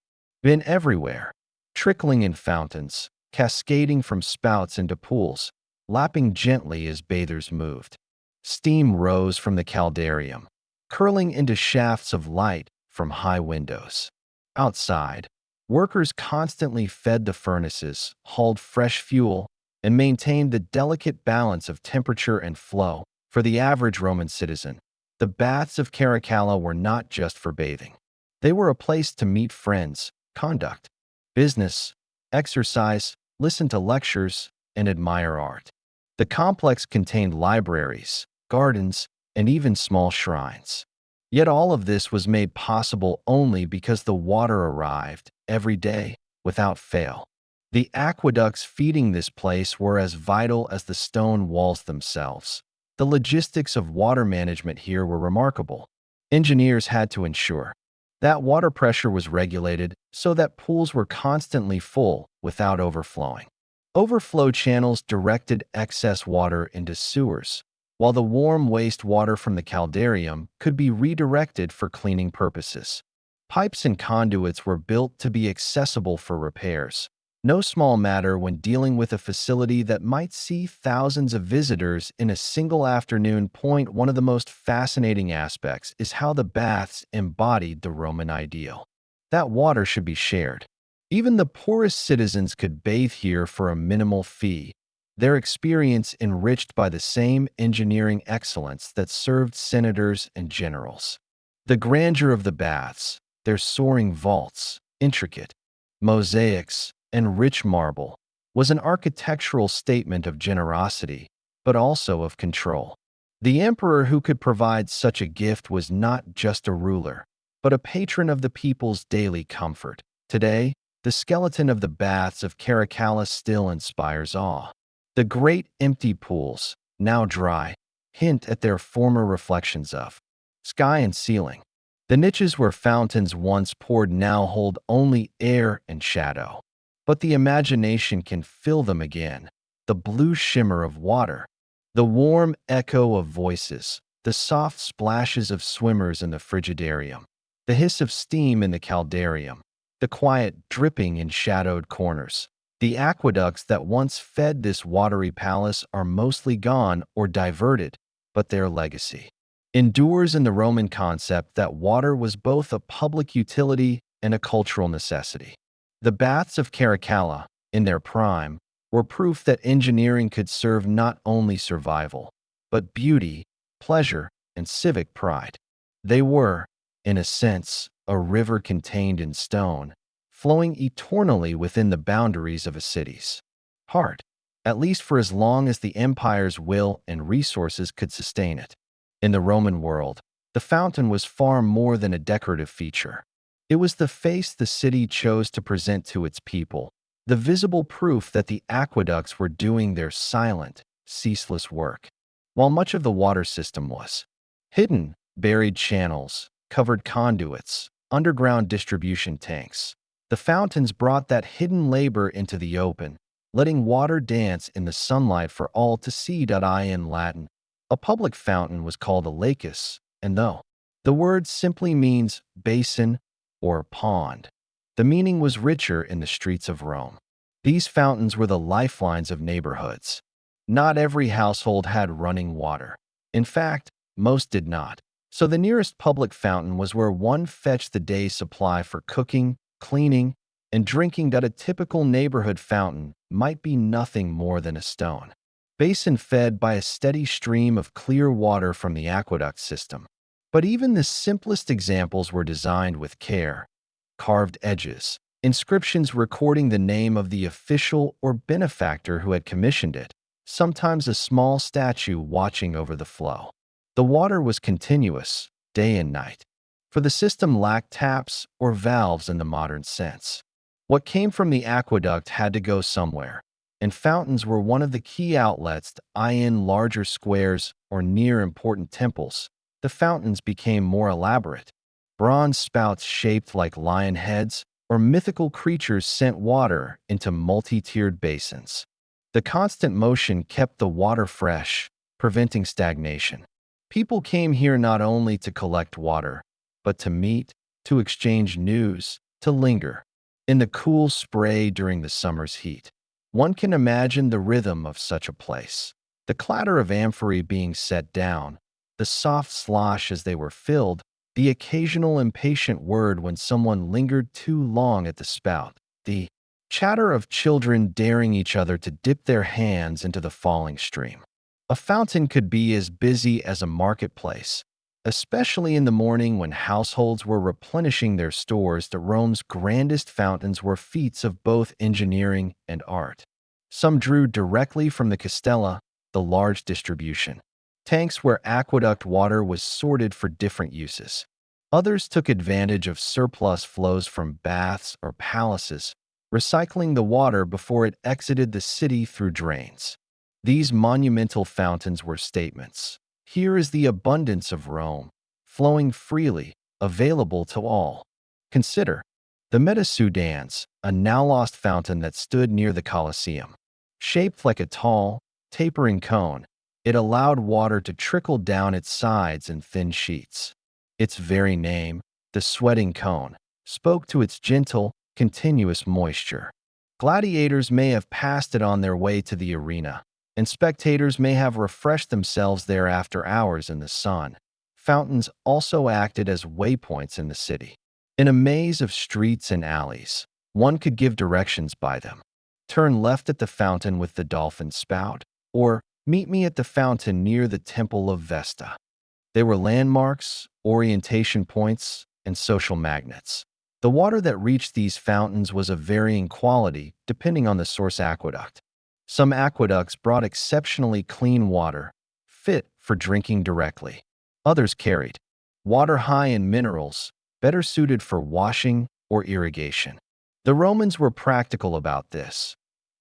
Speaker 1: been everywhere, trickling in fountains, cascading from spouts into pools, lapping gently as bathers moved. Steam rose from the caldarium, curling into shafts of light from high windows. Outside, workers constantly fed the furnaces, hauled fresh fuel, and maintained the delicate balance of temperature and flow. For the average Roman citizen, the baths of Caracalla were not just for bathing. They were a place to meet friends, conduct business, exercise, listen to lectures, and admire art. The complex contained libraries, gardens, and even small shrines. Yet all of this was made possible only because the water arrived every day without fail. The aqueducts feeding this place were as vital as the stone walls themselves. The logistics of water management here were remarkable. Engineers had to ensure that water pressure was regulated so that pools were constantly full without overflowing. Overflow channels directed excess water into sewers, while the warm wastewater from the caldarium could be redirected for cleaning purposes. Pipes and conduits were built to be accessible for repairs, no small matter when dealing with a facility that might see thousands of visitors in a single afternoon. One of the most fascinating aspects is how the baths embodied the Roman ideal. That water should be shared. Even the poorest citizens could bathe here for a minimal fee, their experience enriched by the same engineering excellence that served senators and generals. The grandeur of the baths, their soaring vaults, intricate mosaics, and rich marble, was an architectural statement of generosity, but also of control. The emperor who could provide such a gift was not just a ruler, but a patron of the people's daily comfort. Today, the skeleton of the baths of Caracalla still inspires awe. The great empty pools, now dry, hint at their former reflections of sky and ceiling. The niches where fountains once poured now hold only air and shadow. But the imagination can fill them again. The blue shimmer of water, the warm echo of voices, the soft splashes of swimmers in the frigidarium, the hiss of steam in the caldarium, the quiet dripping in shadowed corners. The aqueducts that once fed this watery palace are mostly gone or diverted, but their legacy endures in the Roman concept that water was both a public utility and a cultural necessity. The baths of Caracalla, in their prime, were proof that engineering could serve not only survival, but beauty, pleasure, and civic pride. They were, in a sense, a river contained in stone, flowing eternally within the boundaries of a city's heart, at least for as long as the empire's will and resources could sustain it. In the Roman world, the fountain was far more than a decorative feature. It was the face the city chose to present to its people, the visible proof that the aqueducts were doing their silent, ceaseless work. While much of the water system was hidden, buried channels, covered conduits, underground distribution tanks, The fountains brought that hidden labor into the open, letting water dance in the sunlight for all to see. In Latin, a public fountain was called a lacus, and though the word simply means basin or pond, the meaning was richer in the streets of Rome. These fountains were the lifelines of neighborhoods. Not every household had running water. In fact, most did not. So the nearest public fountain was where one fetched the day's supply for cooking, cleaning, and drinking. A typical neighborhood fountain might be nothing more than a stone basin fed by a steady stream of clear water from the aqueduct system. But even the simplest examples were designed with care. Carved edges, inscriptions recording the name of the official or benefactor who had commissioned it, sometimes a small statue watching over the flow. The water was continuous, day and night, for the system lacked taps or valves in the modern sense. What came from the aqueduct had to go somewhere, and fountains were one of the key outlets. In larger squares or near important temples, the fountains became more elaborate. Bronze spouts shaped like lion heads or mythical creatures sent water into multi-tiered basins. The constant motion kept the water fresh, preventing stagnation. People came here not only to collect water, but to meet, to exchange news, to linger. In the cool spray during the summer's heat, one can imagine the rhythm of such a place. The clatter of amphorae being set down, the soft slosh as they were filled, the occasional impatient word when someone lingered too long at the spout, the chatter of children daring each other to dip their hands into the falling stream. A fountain could be as busy as a marketplace, especially in the morning when households were replenishing their stores. Rome's grandest fountains were feats of both engineering and art. Some drew directly from the castella, the large distribution tanks where aqueduct water was sorted for different uses. Others took advantage of surplus flows from baths or palaces, recycling the water before it exited the city through drains. These monumental fountains were statements. Here is the abundance of Rome, flowing freely, available to all. Consider the Meta-Sudans, a now-lost fountain that stood near the Colosseum. Shaped like a tall, tapering cone, it allowed water to trickle down its sides in thin sheets. Its very name, the sweating cone, spoke to its gentle, continuous moisture. Gladiators may have passed it on their way to the arena, and spectators may have refreshed themselves there after hours in the sun. Fountains also acted as waypoints in the city. In a maze of streets and alleys, one could give directions by them. Turn left at the fountain with the dolphin spout, or meet me at the fountain near the Temple of Vesta. They were landmarks, orientation points, and social magnets. The water that reached these fountains was of varying quality depending on the source aqueduct. Some aqueducts brought exceptionally clean water, fit for drinking directly. Others carried water high in minerals, better suited for washing or irrigation. The Romans were practical about this.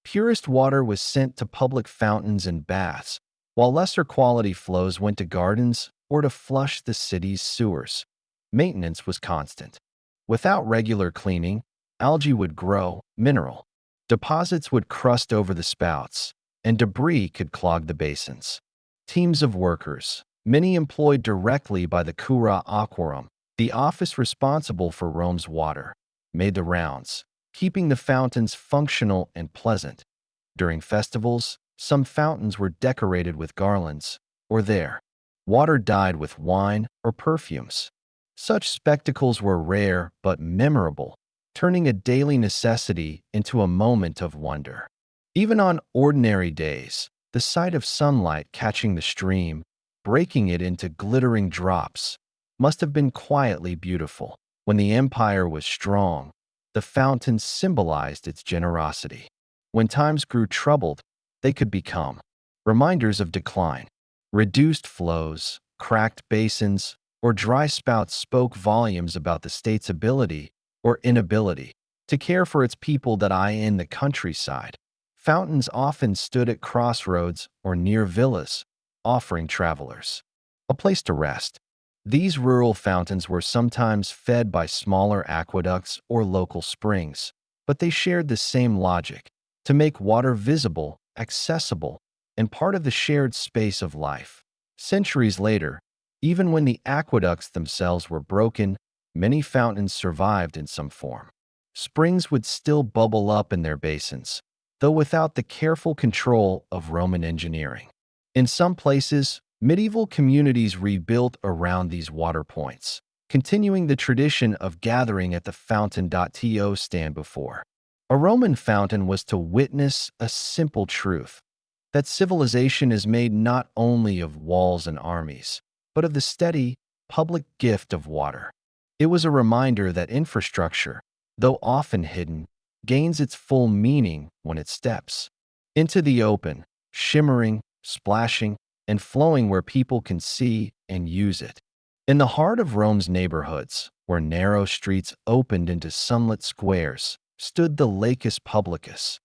Speaker 1: Purest water was sent to public fountains and baths, while lesser quality flows went to gardens or to flush the city's sewers. Maintenance was constant. Without regular cleaning, algae would grow, mineral deposits would crust over the spouts, and debris could clog the basins. Teams of workers, many employed directly by the Cura Aquarum, the office responsible for Rome's water, made the rounds, keeping the fountains functional and pleasant. During festivals, some fountains were decorated with garlands, or their water dyed with wine or perfumes. Such spectacles were rare but memorable, turning a daily necessity into a moment of wonder. Even on ordinary days, the sight of sunlight catching the stream, breaking it into glittering drops, must have been quietly beautiful. When the empire was strong, the fountains symbolized its generosity. When times grew troubled, they could become reminders of decline. Reduced flows, cracked basins, or dry spouts spoke volumes about the state's ability or inability to care for its people. In the countryside, fountains often stood at crossroads or near villas, offering travelers a place to rest, These rural fountains were sometimes fed by smaller aqueducts or local springs, but they shared the same logic: to make water visible, accessible, and part of the shared space of life. Centuries later, even when the aqueducts themselves were broken, many fountains survived in some form. Springs would still bubble up in their basins, though without the careful control of Roman engineering. In some places, medieval communities rebuilt around these water points, continuing the tradition of gathering at the fountain.to stand before. A Roman fountain was to witness a simple truth: that civilization is made not only of walls and armies, but of the steady, public gift of water. It was a reminder that infrastructure, though often hidden, gains its full meaning when it steps into the open, shimmering, splashing, and flowing where people can see and use it. In the heart of Rome's neighborhoods, where narrow streets opened into sunlit squares, stood the Lacus Publicus,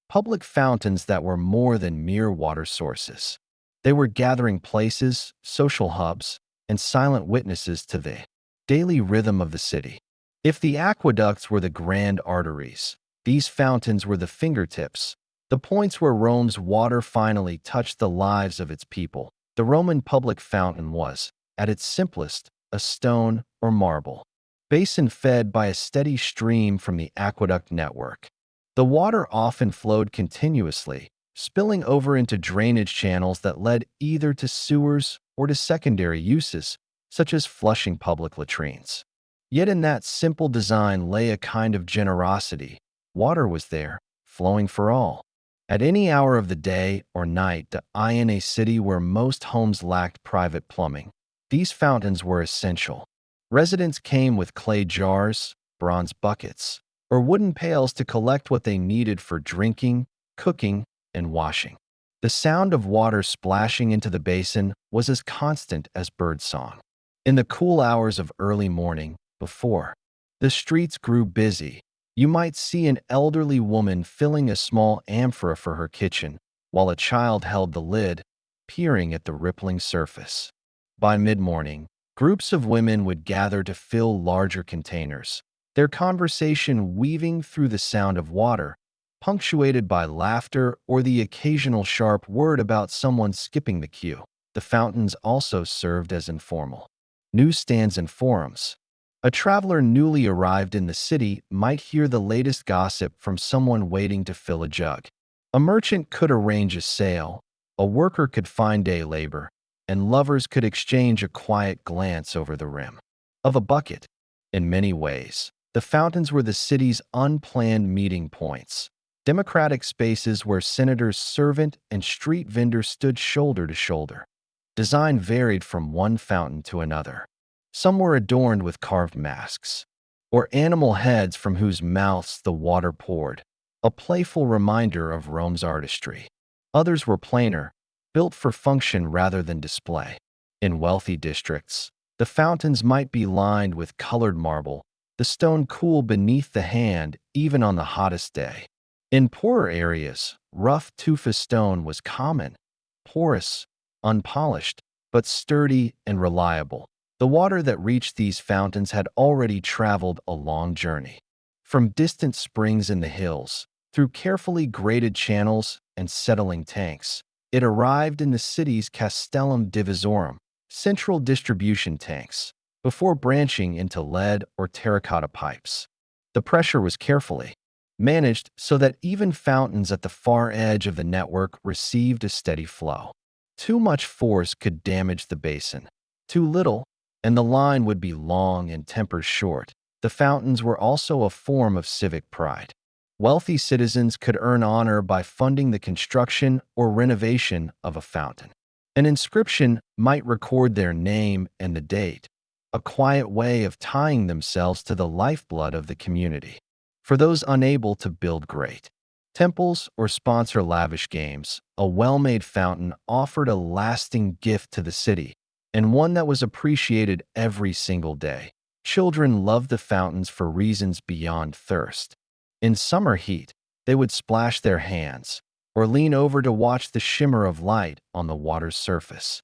Speaker 1: public fountains that were more than mere water sources. They were gathering places, social hubs, and silent witnesses to the daily rhythm of the city. If the aqueducts were the grand arteries, these fountains were the fingertips, the points where Rome's water finally touched the lives of its people. The Roman public fountain was, at its simplest, a stone or marble basin fed by a steady stream from the aqueduct network. The water often flowed continuously, spilling over into drainage channels that led either to sewers or to secondary uses, such as flushing public latrines. Yet in that simple design lay a kind of generosity. Water was there, flowing for all. At any hour of the day or night, in a city where most homes lacked private plumbing, these fountains were essential. Residents came with clay jars, bronze buckets, or wooden pails to collect what they needed for drinking, cooking, and washing. The sound of water splashing into the basin was as constant as birdsong. In the cool hours of early morning, before the streets grew busy, you might see an elderly woman filling a small amphora for her kitchen, while a child held the lid, peering at the rippling surface. By mid-morning, groups of women would gather to fill larger containers, their conversation weaving through the sound of water, punctuated by laughter or the occasional sharp word about someone skipping the queue. The fountains also served as informal newsstands and forums. A traveler newly arrived in the city might hear the latest gossip from someone waiting to fill a jug. A merchant could arrange a sale, a worker could find day labor, and lovers could exchange a quiet glance over the rim of a bucket. In many ways, the fountains were the city's unplanned meeting points, democratic spaces where senators, servant, and street vendors stood shoulder to shoulder. Design varied from one fountain to another. Some were adorned with carved masks, or animal heads from whose mouths the water poured, a playful reminder of Rome's artistry. Others were plainer, built for function rather than display. In wealthy districts, the fountains might be lined with colored marble, the stone cool beneath the hand even on the hottest day. In poorer areas, rough tufa stone was common, porous, unpolished, but sturdy and reliable. The water that reached these fountains had already traveled a long journey. From distant springs in the hills, through carefully graded channels and settling tanks, it arrived in the city's castellum divisorum, central distribution tanks, before branching into lead or terracotta pipes. The pressure was carefully managed so that even fountains at the far edge of the network received a steady flow. Too much force could damage the basin. Too little, and the line would be long and tempers short. The fountains were also a form of civic pride. Wealthy citizens could earn honor by funding the construction or renovation of a fountain. An inscription might record their name and the date, a quiet way of tying themselves to the lifeblood of the community. For those unable to build great temples or sponsor lavish games, a well-made fountain offered a lasting gift to the city, and one that was appreciated every single day. Children loved the fountains for reasons beyond thirst. In summer heat, they would splash their hands or lean over to watch the shimmer of light on the water's surface.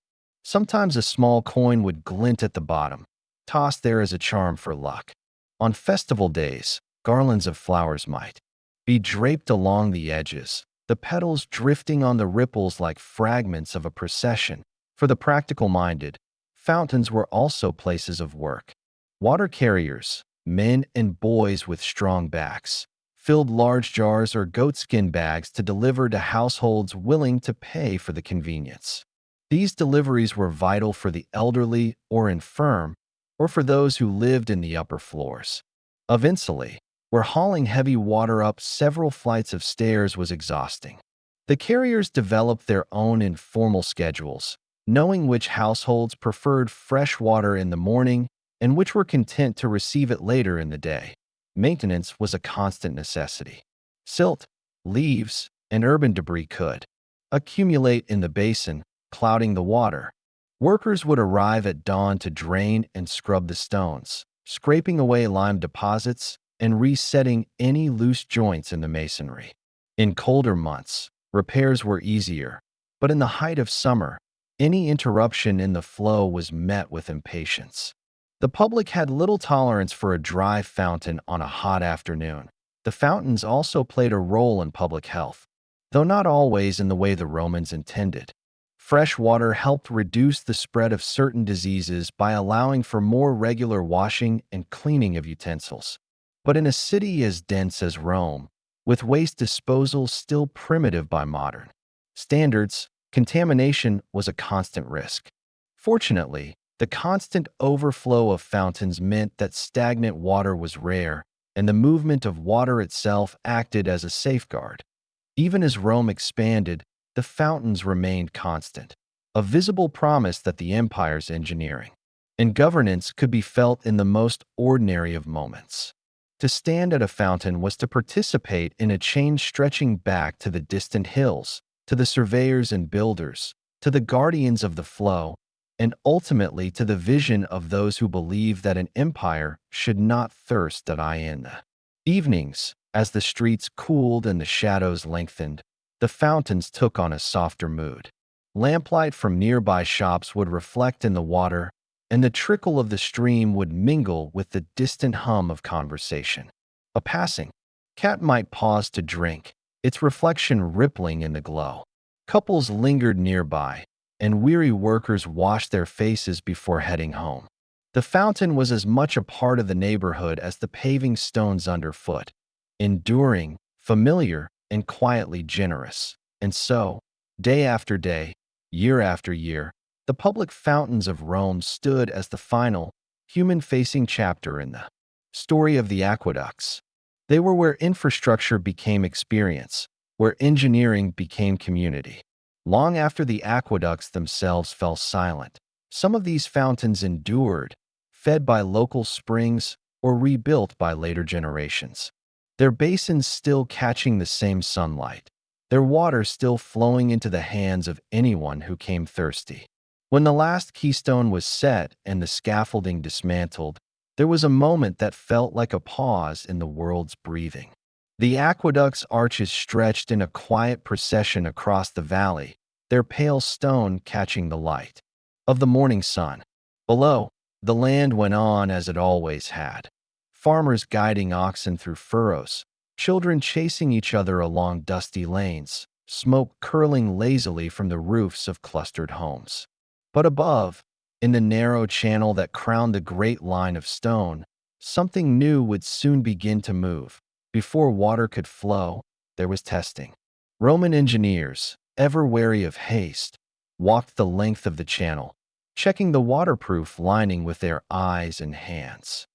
Speaker 1: Sometimes a small coin would glint at the bottom, tossed there as a charm for luck. On festival days, garlands of flowers might be draped along the edges, the petals drifting on the ripples like fragments of a procession. For the practical-minded, fountains were also places of work. Water carriers, men and boys with strong backs, filled large jars or goatskin bags to deliver to households willing to pay for the convenience. These deliveries were vital for the elderly or infirm, or for those who lived in the upper floors. Eventually, where hauling heavy water up several flights of stairs was exhausting. The carriers developed their own informal schedules, knowing which households preferred fresh water in the morning and which were content to receive it later in the day. Maintenance was a constant necessity. Silt, leaves, and urban debris could accumulate in the basin, clouding the water. Workers would arrive at dawn to drain and scrub the stones, scraping away lime deposits and resetting any loose joints in the masonry. In colder months, repairs were easier, but in the height of summer, any interruption in the flow was met with impatience. The public had little tolerance for a dry fountain on a hot afternoon. The fountains also played a role in public health, though not always in the way the Romans intended. Fresh water helped reduce the spread of certain diseases by allowing for more regular washing and cleaning of utensils. But in a city as dense as Rome, with waste disposal still primitive by modern standards, contamination was a constant risk. Fortunately, the constant overflow of fountains meant that stagnant water was rare, and the movement of water itself acted as a safeguard. Even as Rome expanded, the fountains remained constant, a visible promise that the empire's engineering and governance could be felt in the most ordinary of moments. To stand at a fountain was to participate in a chain stretching back to the distant hills, to the surveyors and builders, to the guardians of the flow, and ultimately to the vision of those who believe that an empire should not thirst to die in the evenings. As the streets cooled and the shadows lengthened, the fountains took on a softer mood. Lamplight from nearby shops would reflect in the water, and the trickle of the stream would mingle with the distant hum of conversation. A passing cat might pause to drink, its reflection rippling in the glow. Couples lingered nearby, and weary workers washed their faces before heading home. The fountain was as much a part of the neighborhood as the paving stones underfoot, enduring, familiar, and quietly generous. And so, day after day, year after year, the public fountains of Rome stood as the final, human-facing chapter in the story of the aqueducts. They were where infrastructure became experience, where engineering became community. Long after the aqueducts themselves fell silent, some of these fountains endured, fed by local springs or rebuilt by later generations. Their basins still catching the same sunlight, their water still flowing into the hands of anyone who came thirsty. When the last keystone was set and the scaffolding dismantled, there was a moment that felt like a pause in the world's breathing. The aqueduct's arches stretched in a quiet procession across the valley, their pale stone catching the light of the morning sun. Below, the land went on as it always had. Farmers guiding oxen through furrows, children chasing each other along dusty lanes, smoke curling lazily from the roofs of clustered homes. But above, in the narrow channel that crowned the great line of stone, something new would soon begin to move. Before water could flow, there was testing. Roman engineers, ever wary of haste, walked the length of the channel, checking the waterproof lining with their eyes and hands.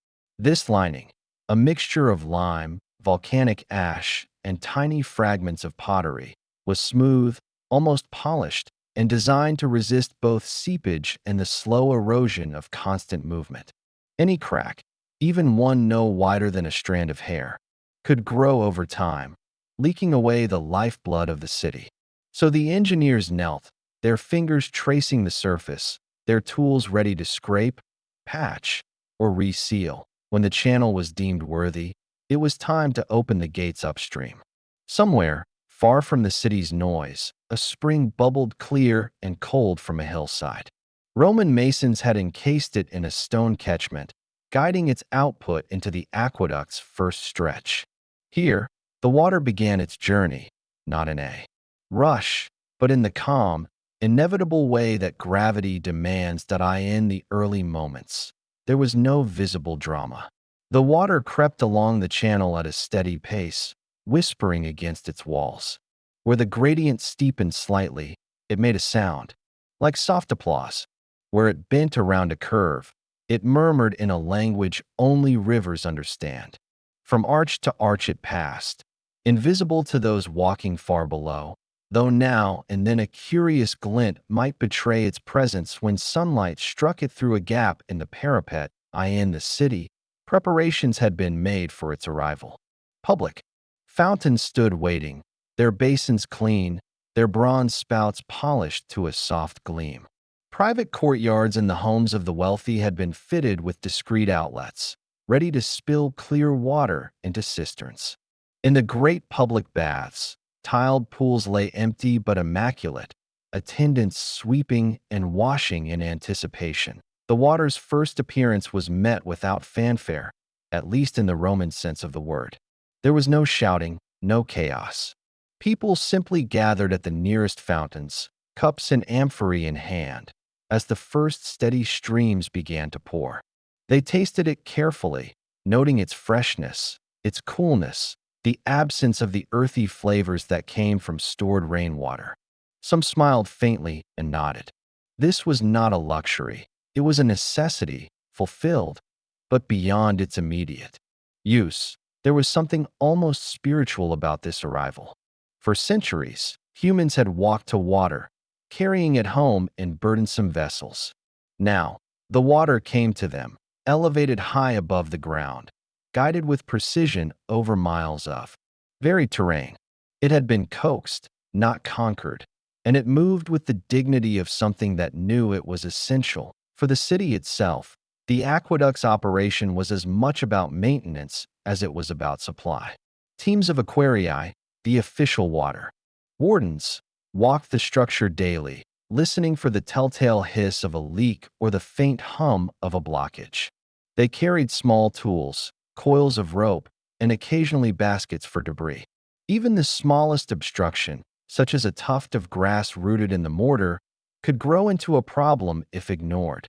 Speaker 1: This lining, a mixture of lime, volcanic ash, and tiny fragments of pottery, was smooth, almost polished, and designed to resist both seepage and the slow erosion of constant movement. Any crack, even one no wider than a strand of hair, could grow over time, leaking away the lifeblood of the city. So the engineers knelt, their fingers tracing the surface, their tools ready to scrape, patch, or reseal. When the channel was deemed worthy, it was time to open the gates upstream. Somewhere, far from the city's noise, a spring bubbled clear and cold from a hillside. Roman masons had encased it in a stone catchment, guiding its output into the aqueduct's first stretch. Here, the water began its journey, not in a rush, but in the calm, inevitable way that gravity demands that I in the early moments. There was no visible drama. The water crept along the channel at a steady pace, whispering against its walls. Where the gradient steepened slightly, it made a sound, like soft applause. Where it bent around a curve, it murmured in a language only rivers understand. From arch to arch it passed, invisible to those walking far below, though now and then a curious glint might betray its presence when sunlight struck it through a gap in the parapet. In the city, preparations had been made for its arrival. Public fountains stood waiting, their basins clean, their bronze spouts polished to a soft gleam. Private courtyards in the homes of the wealthy had been fitted with discreet outlets, ready to spill clear water into cisterns. In the great public baths, tiled pools lay empty but immaculate, attendants sweeping and washing in anticipation. The water's first appearance was met without fanfare, at least in the Roman sense of the word. There was no shouting, no chaos. People simply gathered at the nearest fountains, cups and amphorae in hand, as the first steady streams began to pour. They tasted it carefully, noting its freshness, its coolness, the absence of the earthy flavors that came from stored rainwater. Some smiled faintly and nodded. This was not a luxury. It was a necessity, fulfilled, but beyond its immediate use. There was something almost spiritual about this arrival. For centuries, humans had walked to water, carrying it home in burdensome vessels. Now, the water came to them, elevated high above the ground, guided with precision over miles of varied terrain. It had been coaxed, not conquered, and it moved with the dignity of something that knew it was essential. For the city itself, the aqueduct's operation was as much about maintenance as it was about supply. Teams of aquarii, the official water wardens, walked the structure daily, listening for the telltale hiss of a leak or the faint hum of a blockage. They carried small tools, coils of rope, and occasionally baskets for debris. Even the smallest obstruction, such as a tuft of grass rooted in the mortar, could grow into a problem if ignored.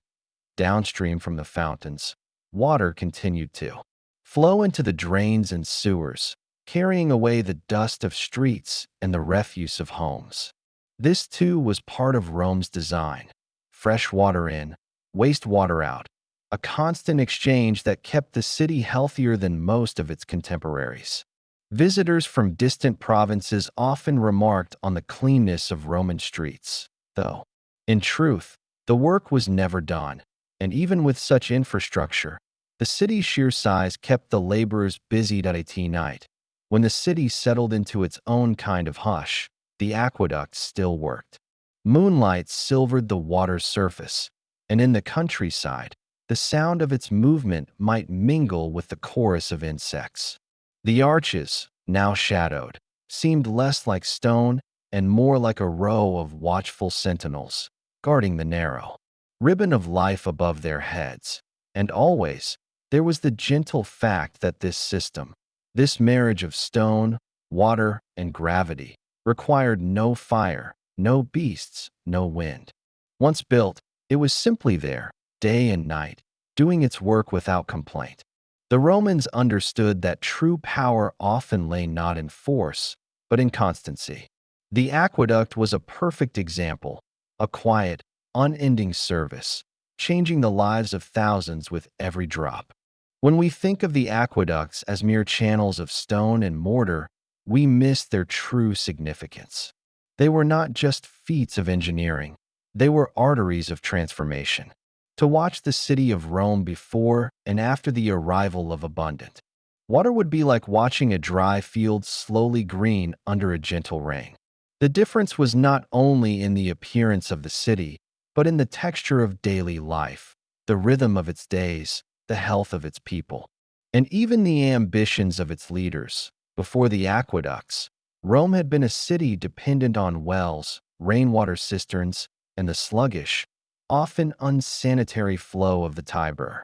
Speaker 1: Downstream from the fountains, water continued to flow into the drains and sewers, carrying away the dust of streets and the refuse of homes. This too was part of Rome's design. Fresh water in, wastewater out, a constant exchange that kept the city healthier than most of its contemporaries. Visitors from distant provinces often remarked on the cleanness of Roman streets, though, in truth, the work was never done, and even with such infrastructure, the city's sheer size kept the laborers busied at night. When the city settled into its own kind of hush, the aqueduct still worked. Moonlight silvered the water's surface, and in the countryside, the sound of its movement might mingle with the chorus of insects. The arches, now shadowed, seemed less like stone and more like a row of watchful sentinels, guarding the narrow ribbon of life above their heads. And always, there was the gentle fact that this system, this marriage of stone, water, and gravity, required no fire, no beasts, no wind. Once built, it was simply there, day and night, doing its work without complaint. The Romans understood that true power often lay not in force, but in constancy. The aqueduct was a perfect example, a quiet, unending service, changing the lives of thousands with every drop. When we think of the aqueducts as mere channels of stone and mortar, we miss their true significance. They were not just feats of engineering, they were arteries of transformation. To watch the city of Rome before and after the arrival of abundant water would be like watching a dry field slowly green under a gentle rain. The difference was not only in the appearance of the city, but in the texture of daily life, the rhythm of its days, the health of its people, and even the ambitions of its leaders. Before the aqueducts, Rome had been a city dependent on wells, rainwater cisterns, and the sluggish, often unsanitary flow of the Tiber.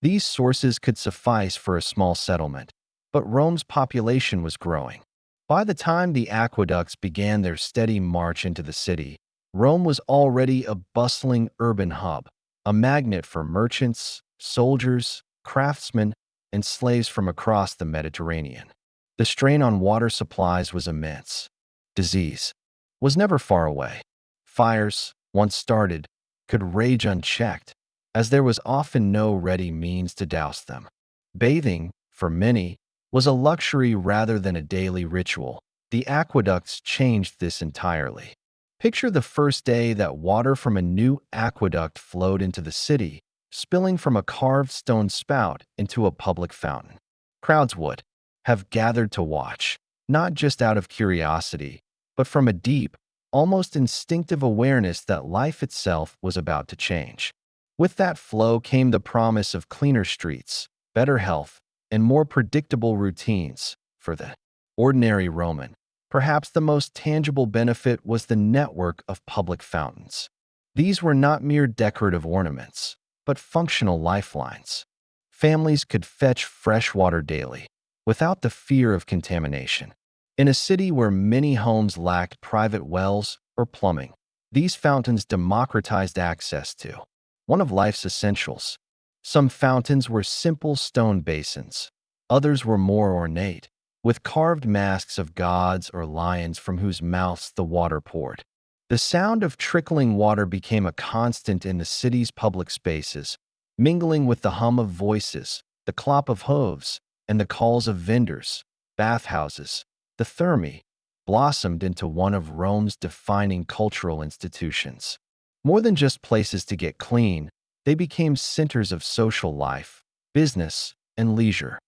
Speaker 1: These sources could suffice for a small settlement, but Rome's population was growing. By the time the aqueducts began their steady march into the city, Rome was already a bustling urban hub, a magnet for merchants, soldiers, craftsmen, and slaves from across the Mediterranean. The strain on water supplies was immense. Disease was never far away. Fires, once started, could rage unchecked, as there was often no ready means to douse them. Bathing, for many, was a luxury rather than a daily ritual. The aqueducts changed this entirely. Picture the first day that water from a new aqueduct flowed into the city, spilling from a carved stone spout into a public fountain. Crowds would have gathered to watch, not just out of curiosity, but from a deep, almost instinctive awareness that life itself was about to change. With that flow came the promise of cleaner streets, better health, and more predictable routines for the ordinary Roman. Perhaps the most tangible benefit was the network of public fountains. These were not mere decorative ornaments, but functional lifelines. Families could fetch fresh water daily, without the fear of contamination. In a city where many homes lacked private wells or plumbing, these fountains democratized access to one of life's essentials. Some fountains were simple stone basins. Others were more ornate, with carved masks of gods or lions from whose mouths the water poured. The sound of trickling water became a constant in the city's public spaces, mingling with the hum of voices, the clop of hooves, and the calls of vendors. Bathhouses, the thermae, blossomed into one of Rome's defining cultural institutions. More than just places to get clean, they became centers of social life, business, and leisure.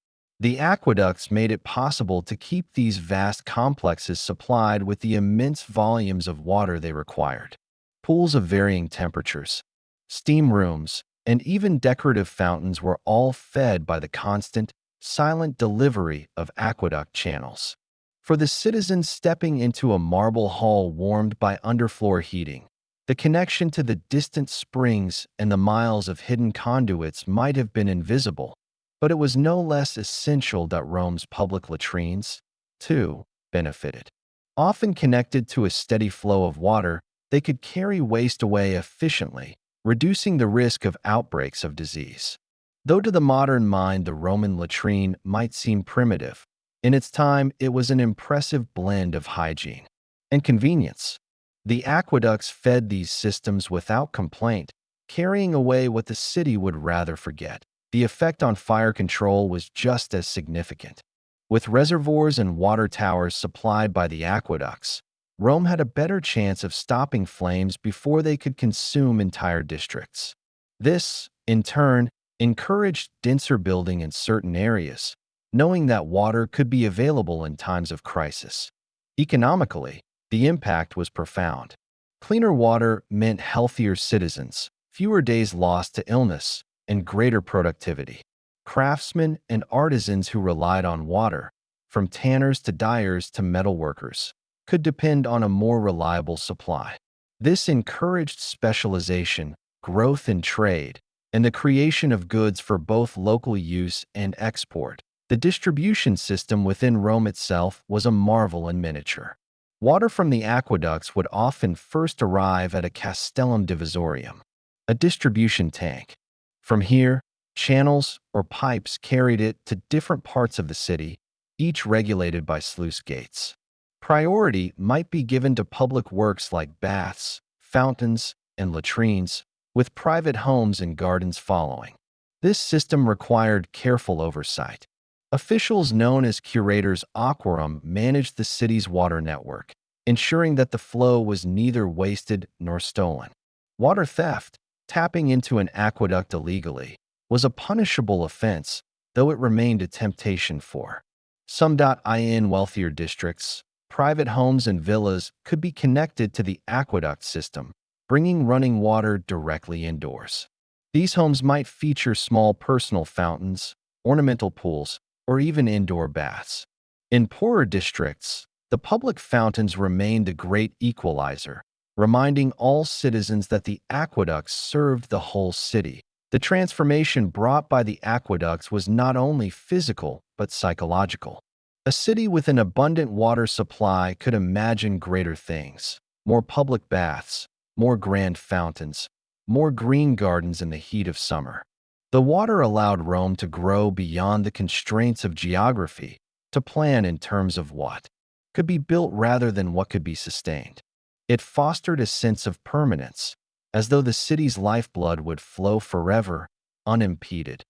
Speaker 1: The aqueducts made it possible to keep these vast complexes supplied with the immense volumes of water they required. Pools of varying temperatures, steam rooms, and even decorative fountains were all fed by the constant, silent delivery of aqueduct channels. For the citizens stepping into a marble hall warmed by underfloor heating, the connection to the distant springs and the miles of hidden conduits might have been invisible, but it was no less essential that Rome's public latrines, too, benefited. Often connected to a steady flow of water, they could carry waste away efficiently, reducing the risk of outbreaks of disease. Though to the modern mind the Roman latrine might seem primitive, in its time it was an impressive blend of hygiene and convenience. The aqueducts fed these systems without complaint, carrying away what the city would rather forget. The effect on fire control was just as significant. With reservoirs and water towers supplied by the aqueducts, Rome had a better chance of stopping flames before they could consume entire districts. This, in turn, encouraged denser building in certain areas, knowing that water could be available in times of crisis. Economically, the impact was profound. Cleaner water meant healthier citizens, fewer days lost to illness, and greater productivity. Craftsmen and artisans who relied on water, from tanners to dyers to metalworkers, could depend on a more reliable supply. This encouraged specialization, growth in trade, and the creation of goods for both local use and export. The distribution system within Rome itself was a marvel in miniature. Water from the aqueducts would often first arrive at a castellum divisorium, a distribution tank. From here, channels or pipes carried it to different parts of the city, each regulated by sluice gates. Priority might be given to public works like baths, fountains, and latrines, with private homes and gardens following. This system required careful oversight. Officials known as curators aquarum managed the city's water network, ensuring that the flow was neither wasted nor stolen. Water theft, tapping into an aqueduct illegally, was a punishable offense, though it remained a temptation for some. In wealthier districts, private homes and villas could be connected to the aqueduct system, bringing running water directly indoors. These homes might feature small personal fountains, ornamental pools, or even indoor baths. In poorer districts, the public fountains remained a great equalizer, reminding all citizens that the aqueducts served the whole city. The transformation brought by the aqueducts was not only physical but psychological. A city with an abundant water supply could imagine greater things: more public baths, more grand fountains, more green gardens in the heat of summer. The water allowed Rome to grow beyond the constraints of geography, to plan in terms of what could be built rather than what could be sustained. It fostered a sense of permanence, as though the city's lifeblood would flow forever, unimpeded.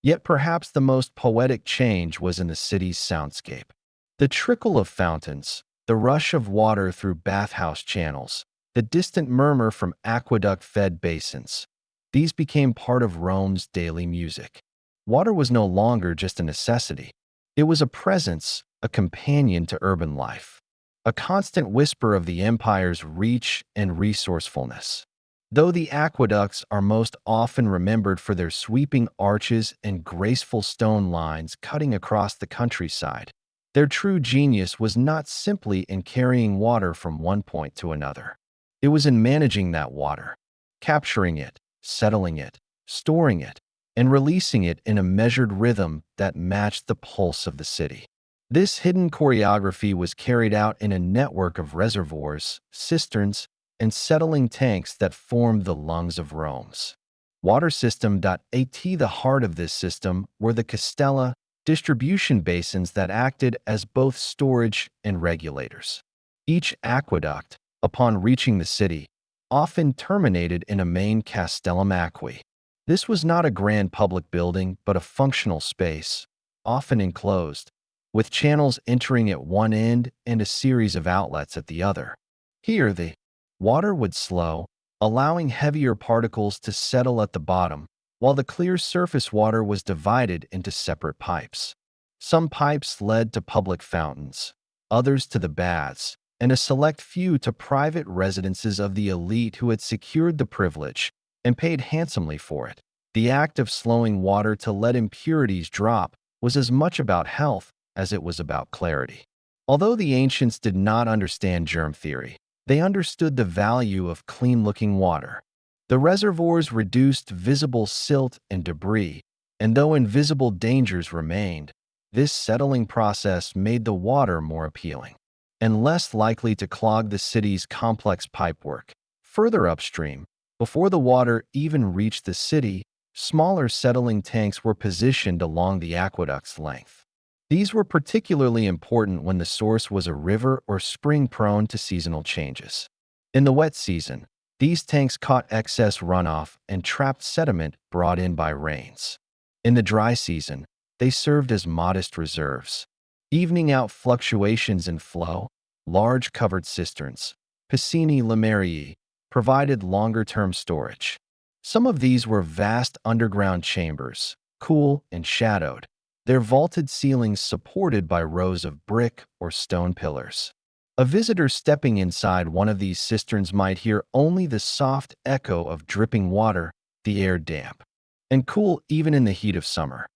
Speaker 1: Yet perhaps the most poetic change was in the city's soundscape. The trickle of fountains, the rush of water through bathhouse channels, the distant murmur from aqueduct-fed basins, these became part of Rome's daily music. Water was no longer just a necessity. It was a presence, a companion to urban life, a constant whisper of the empire's reach and resourcefulness. Though the aqueducts are most often remembered for their sweeping arches and graceful stone lines cutting across the countryside, their true genius was not simply in carrying water from one point to another. It was in managing that water, capturing it, settling it, storing it, and releasing it in a measured rhythm that matched the pulse of the city. This hidden choreography was carried out in a network of reservoirs, cisterns, and settling tanks that formed the lungs of Rome's water system. At the heart of this system were the castella, distribution basins that acted as both storage and regulators. Each aqueduct, upon reaching the city, often terminated in a main castellum aquae. This was not a grand public building, but a functional space, often enclosed, with channels entering at one end and a series of outlets at the other. Here, the water would slow, allowing heavier particles to settle at the bottom, while the clear surface water was divided into separate pipes. Some pipes led to public fountains, others to the baths, and a select few to private residences of the elite who had secured the privilege and paid handsomely for it. The act of slowing water to let impurities drop was as much about health as it was about clarity. Although the ancients did not understand germ theory, they understood the value of clean-looking water. The reservoirs reduced visible silt and debris, and though invisible dangers remained, this settling process made the water more appealing and less likely to clog the city's complex pipework. Further upstream, before the water even reached the city, smaller settling tanks were positioned along the aqueduct's length. These were particularly important when the source was a river or spring prone to seasonal changes. In the wet season, these tanks caught excess runoff and trapped sediment brought in by rains. In the dry season, they served as modest reserves, evening out fluctuations in flow. Large covered cisterns, piscini limarii, provided longer-term storage. Some of these were vast underground chambers, cool and shadowed, their vaulted ceilings supported by rows of brick or stone pillars. A visitor stepping inside one of these cisterns might hear only the soft echo of dripping water, the air damp and cool even in the heat of summer.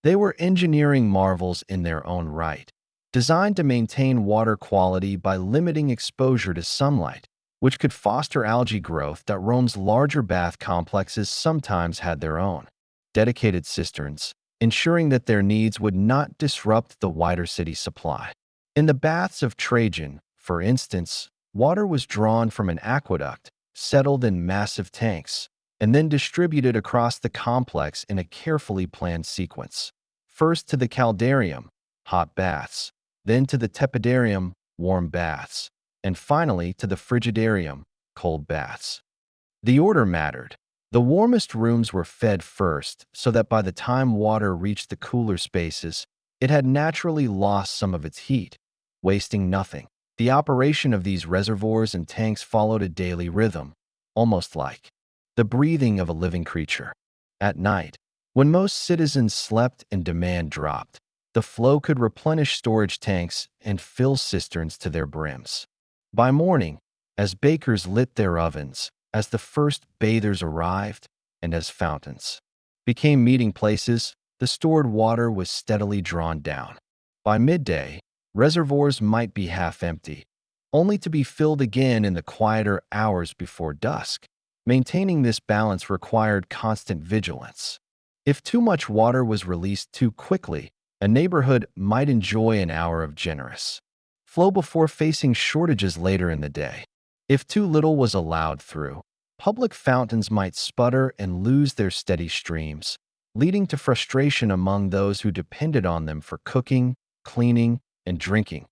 Speaker 1: They were engineering marvels in their own right, designed to maintain water quality by limiting exposure to sunlight, which could foster algae growth. That Rome's larger bath complexes sometimes had their own dedicated cisterns, ensuring that their needs would not disrupt the wider city supply. In the baths of Trajan, for instance, water was drawn from an aqueduct, settled in massive tanks, and then distributed across the complex in a carefully planned sequence. First to the caldarium, hot baths, then to the tepidarium, warm baths, and finally to the frigidarium, cold baths. The order mattered. The warmest rooms were fed first, so that by the time water reached the cooler spaces, it had naturally lost some of its heat, wasting nothing. The operation of these reservoirs and tanks followed a daily rhythm, almost like the breathing of a living creature. At night, when most citizens slept and demand dropped, the flow could replenish storage tanks and fill cisterns to their brims. By morning, as bakers lit their ovens, as the first bathers arrived, and as fountains became meeting places, the stored water was steadily drawn down. By midday, reservoirs might be half empty, only to be filled again in the quieter hours before dusk. Maintaining this balance required constant vigilance. If too much water was released too quickly, a neighborhood might enjoy an hour of generous flow before facing shortages later in the day. If too little was allowed through, public fountains might sputter and lose their steady streams, leading to frustration among those who depended on them for cooking, cleaning, and drinking.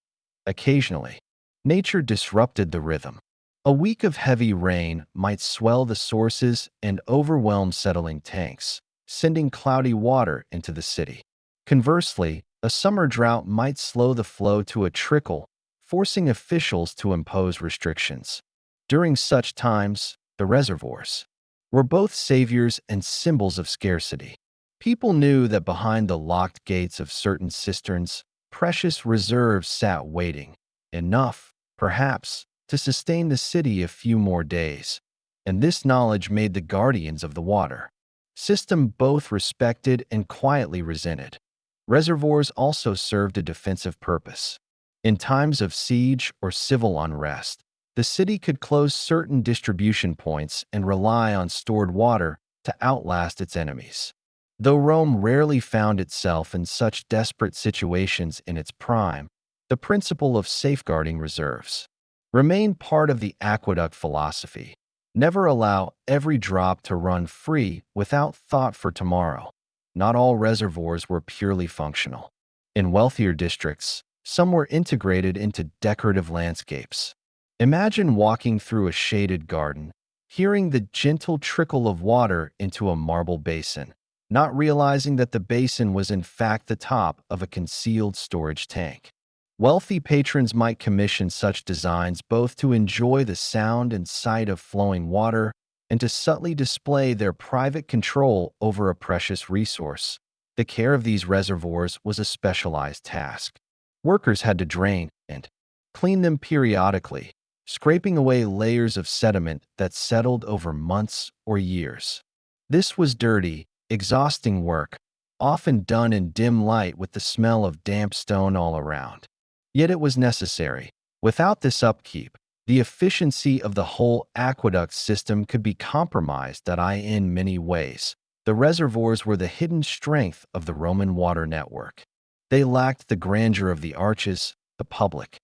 Speaker 1: Occasionally, nature disrupted the rhythm. A week of heavy rain might swell the sources and overwhelm settling tanks, sending cloudy water into the city. Conversely, a summer drought might slow the flow to a trickle, forcing officials to impose restrictions. During such times, the reservoirs were both saviors and symbols of scarcity. People knew that behind the locked gates of certain cisterns, precious reserves sat waiting, enough, perhaps, to sustain the city a few more days, and this knowledge made the guardians of the water system both respected and quietly resented. Reservoirs also served a defensive purpose. In times of siege or civil unrest, the city could close certain distribution points and rely on stored water to outlast its enemies. Though Rome rarely found itself in such desperate situations in its prime, the principle of safeguarding reserves remained part of the aqueduct philosophy. Never allow every drop to run free without thought for tomorrow. Not all reservoirs were purely functional. In wealthier districts, some were integrated into decorative landscapes. Imagine walking through a shaded garden, hearing the gentle trickle of water into a marble basin, not realizing that the basin was in fact the top of a concealed storage tank. Wealthy patrons might commission such designs both to enjoy the sound and sight of flowing water and to subtly display their private control over a precious resource. The care of these reservoirs was a specialized task. Workers had to drain and clean them periodically, scraping away layers of sediment that settled over months or years. This was dirty, exhausting work, often done in dim light with the smell of damp stone all around. Yet it was necessary. Without this upkeep, the efficiency of the whole aqueduct system could be compromised in many ways. The reservoirs were the hidden strength of the Roman water network. They lacked the grandeur of the arches, the public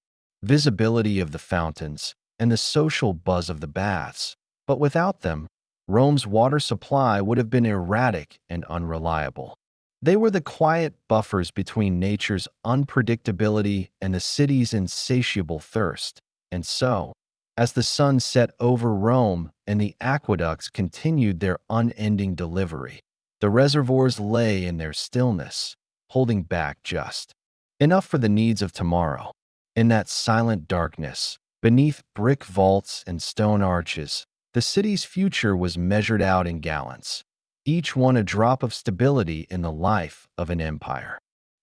Speaker 1: visibility of the fountains, and the social buzz of the baths. But without them, Rome's water supply would have been erratic and unreliable. They were the quiet buffers between nature's unpredictability and the city's insatiable thirst. And so, as the sun set over Rome and the aqueducts continued their unending delivery, the reservoirs lay in their stillness, holding back just enough for the needs of tomorrow. In that silent darkness, beneath brick vaults and stone arches, the city's future was measured out in gallons, each one a drop of stability in the life of an empire.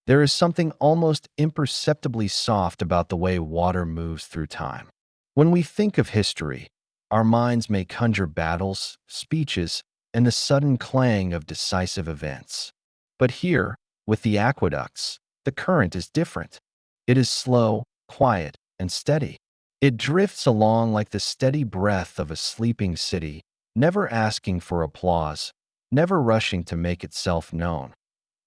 Speaker 1: There is something almost imperceptibly soft about the way water moves through time. When we think of history, our minds may conjure battles, speeches, and the sudden clang of decisive events. But here, with the aqueducts, the current is different. It is slow, quiet, and steady. It drifts along like the steady breath of a sleeping city, never asking for applause, never rushing to make itself known.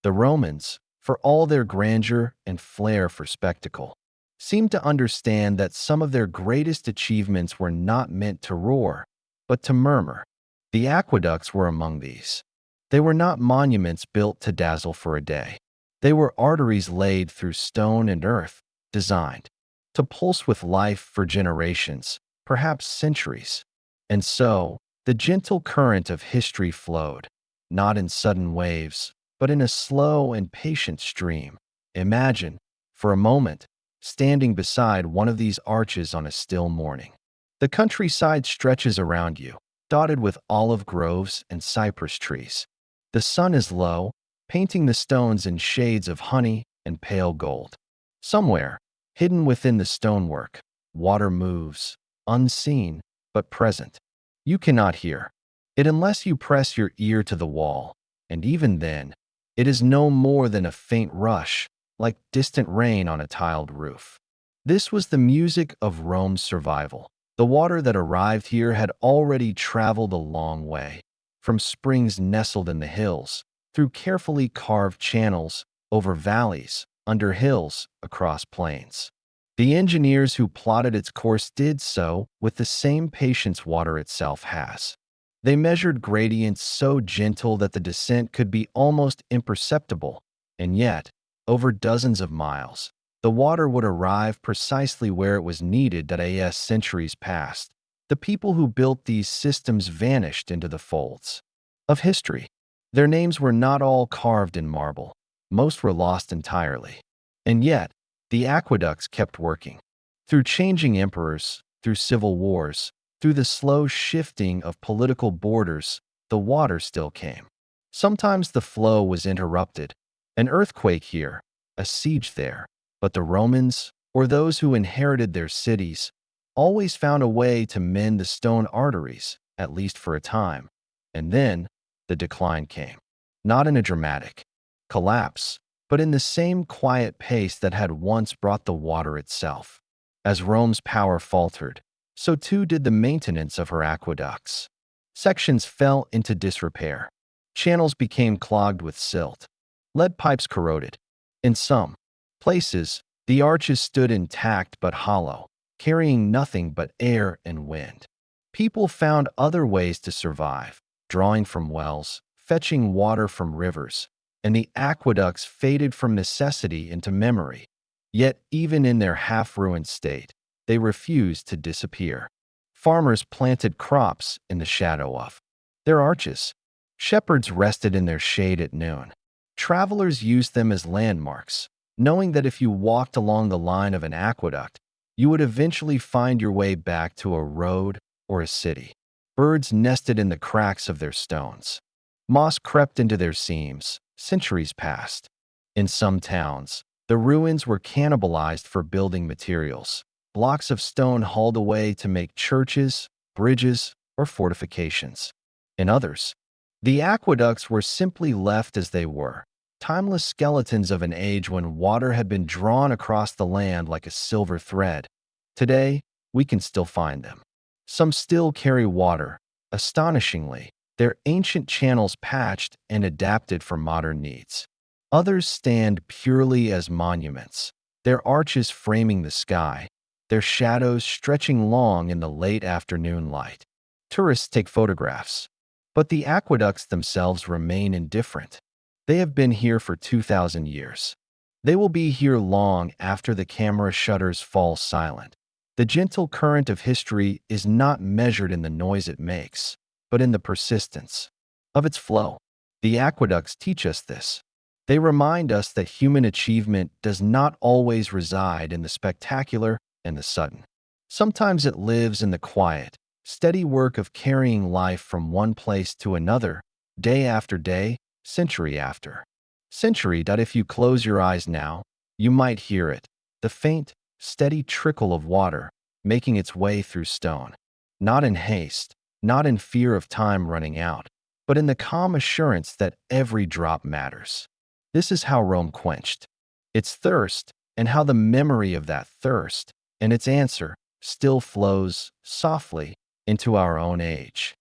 Speaker 1: The Romans, for all their grandeur and flair for spectacle, seemed to understand that some of their greatest achievements were not meant to roar, but to murmur. The aqueducts were among these. They were not monuments built to dazzle for a day. They were arteries laid through stone and earth, designed to pulse with life for generations, perhaps centuries. And so, the gentle current of history flowed, not in sudden waves, but in a slow and patient stream. Imagine, for a moment, standing beside one of these arches on a still morning. The countryside stretches around you, dotted with olive groves and cypress trees. The sun is low, painting the stones in shades of honey and pale gold. Somewhere, hidden within the stonework, water moves, unseen but present. You cannot hear it unless you press your ear to the wall, and even then, it is no more than a faint rush, like distant rain on a tiled roof. This was the music of Rome's survival. The water that arrived here had already traveled a long way, from springs nestled in the hills, through carefully carved channels, over valleys, under hills, across plains. The engineers who plotted its course did so with the same patience water itself has. They measured gradients so gentle that the descent could be almost imperceptible, and yet, over dozens of miles, the water would arrive precisely where it was needed that as centuries passed. The people who built these systems vanished into the folds of history. Their names were not all carved in marble. Most were lost entirely. And yet, the aqueducts kept working. Through changing emperors, through civil wars, through the slow shifting of political borders, the water still came. Sometimes the flow was interrupted. An earthquake here, a siege there. But the Romans, or those who inherited their cities, always found a way to mend the stone arteries, at least for a time. And then, the decline came. Not in a dramatic collapse, but in the same quiet pace that had once brought the water itself. As Rome's power faltered, so too did the maintenance of her aqueducts. Sections fell into disrepair. Channels became clogged with silt. Lead pipes corroded. In some places, the arches stood intact but hollow, carrying nothing but air and wind. People found other ways to survive, drawing from wells, fetching water from rivers, and the aqueducts faded from necessity into memory. Yet, even in their half-ruined state, they refused to disappear. Farmers planted crops in the shadow of their arches. Shepherds rested in their shade at noon. Travelers used them as landmarks, knowing that if you walked along the line of an aqueduct, you would eventually find your way back to a road or a city. Birds nested in the cracks of their stones. Moss crept into their seams. Centuries passed. In some towns, the ruins were cannibalized for building materials. Blocks of stone hauled away to make churches, bridges, or fortifications. In others, the aqueducts were simply left as they were, timeless skeletons of an age when water had been drawn across the land like a silver thread. Today, we can still find them. Some still carry water, astonishingly, their ancient channels patched and adapted for modern needs. Others stand purely as monuments, their arches framing the sky, their shadows stretching long in the late afternoon light. Tourists take photographs, but the aqueducts themselves remain indifferent. They have been here for 2,000 years. They will be here long after the camera shutters fall silent. The gentle current of history is not measured in the noise it makes, but in the persistence of its flow. The aqueducts teach us this. They remind us that human achievement does not always reside in the spectacular and the sudden. Sometimes it lives in the quiet, steady work of carrying life from one place to another, day after day, century after century. That if you close your eyes now, you might hear it, the faint, steady trickle of water making its way through stone. Not in haste, not in fear of time running out, but in the calm assurance that every drop matters. This is how Rome quenched its thirst, and how the memory of that thirst and its answer still flows softly into our own age.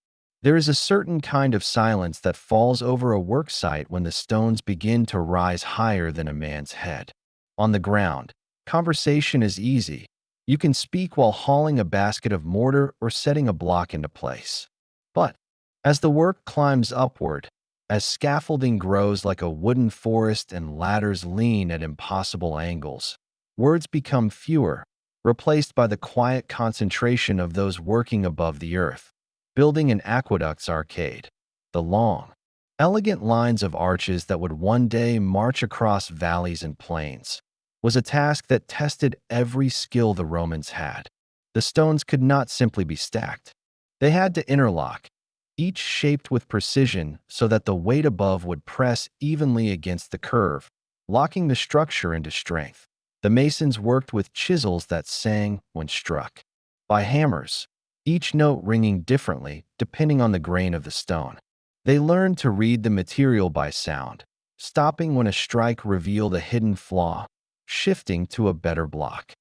Speaker 1: There is a certain kind of silence that falls over a work site when the stones begin to rise higher than a man's head. On the ground, conversation is easy. You can speak while hauling a basket of mortar or setting a block into place. But as the work climbs upward, as scaffolding grows like a wooden forest and ladders lean at impossible angles, words become fewer, replaced by the quiet concentration of those working above the earth, building an aqueduct's arcade. The long, elegant lines of arches that would one day march across valleys and plains was a task that tested every skill the Romans had. The stones could not simply be stacked. They had to interlock, each shaped with precision so that the weight above would press evenly against the curve, locking the structure into strength. The masons worked with chisels that sang when struck by hammers, each note ringing differently depending on the grain of the stone. They learned to read the material by sound, stopping when a strike revealed a hidden flaw, shifting to a better block.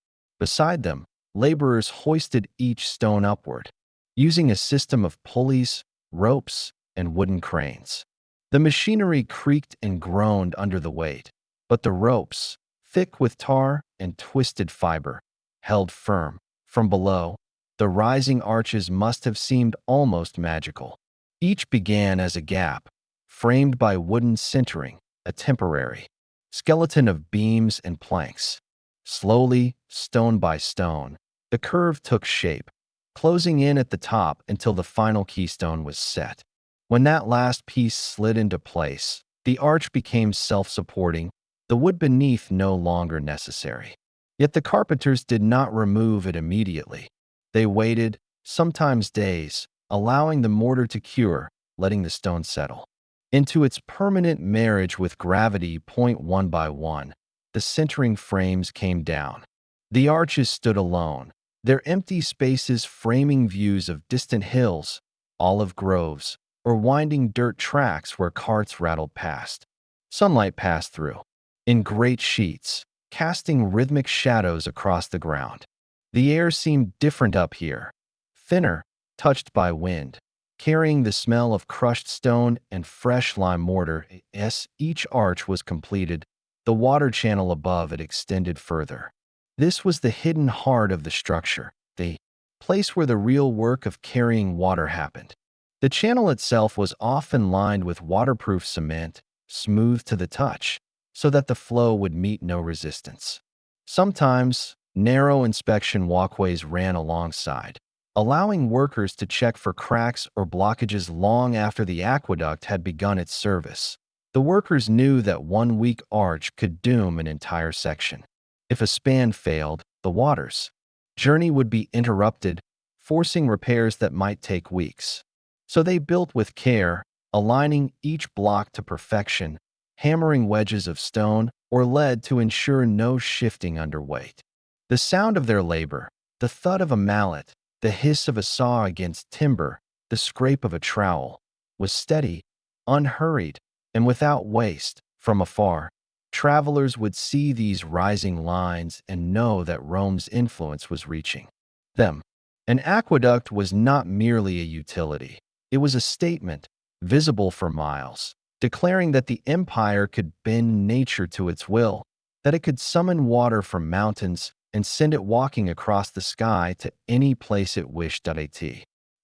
Speaker 1: Beside them, laborers hoisted each stone upward, using a system of pulleys, ropes, and wooden cranes. The machinery creaked and groaned under the weight, but the ropes, thick with tar and twisted fiber, held firm. From below, the rising arches must have seemed almost magical. Each began as a gap, framed by wooden sintering, a temporary skeleton of beams and planks. Slowly, stone by stone, the curve took shape, closing in at the top until the final keystone was set. When that last piece slid into place, the arch became self-supporting, the wood beneath no longer necessary. Yet the carpenters did not remove it immediately. They waited, sometimes days, allowing the mortar to cure, letting the stone settle into its permanent marriage with gravity. One by one, the centering frames came down. The arches stood alone, their empty spaces framing views of distant hills, olive groves, or winding dirt tracks where carts rattled past. Sunlight passed through, in great sheets, casting rhythmic shadows across the ground. The air seemed different up here, thinner, touched by wind, carrying the smell of crushed stone and fresh lime mortar. As each arch was completed, the water channel above it extended further. This was the hidden heart of the structure, the place where the real work of carrying water happened. The channel itself was often lined with waterproof cement, smooth to the touch, so that the flow would meet no resistance. Sometimes, narrow inspection walkways ran alongside, allowing workers to check for cracks or blockages long after the aqueduct had begun its service. The workers knew that one weak arch could doom an entire section. If a span failed, the water's journey would be interrupted, forcing repairs that might take weeks. So they built with care, aligning each block to perfection, hammering wedges of stone or lead to ensure no shifting under weight. The sound of their labor, the thud of a mallet, the hiss of a saw against timber, the scrape of a trowel, was steady, unhurried, and without waste. From afar, travelers would see these rising lines and know that Rome's influence was reaching them. An aqueduct was not merely a utility. It was a statement, visible for miles, declaring that the empire could bend nature to its will, that it could summon water from mountains and send it walking across the sky to any place it wished. At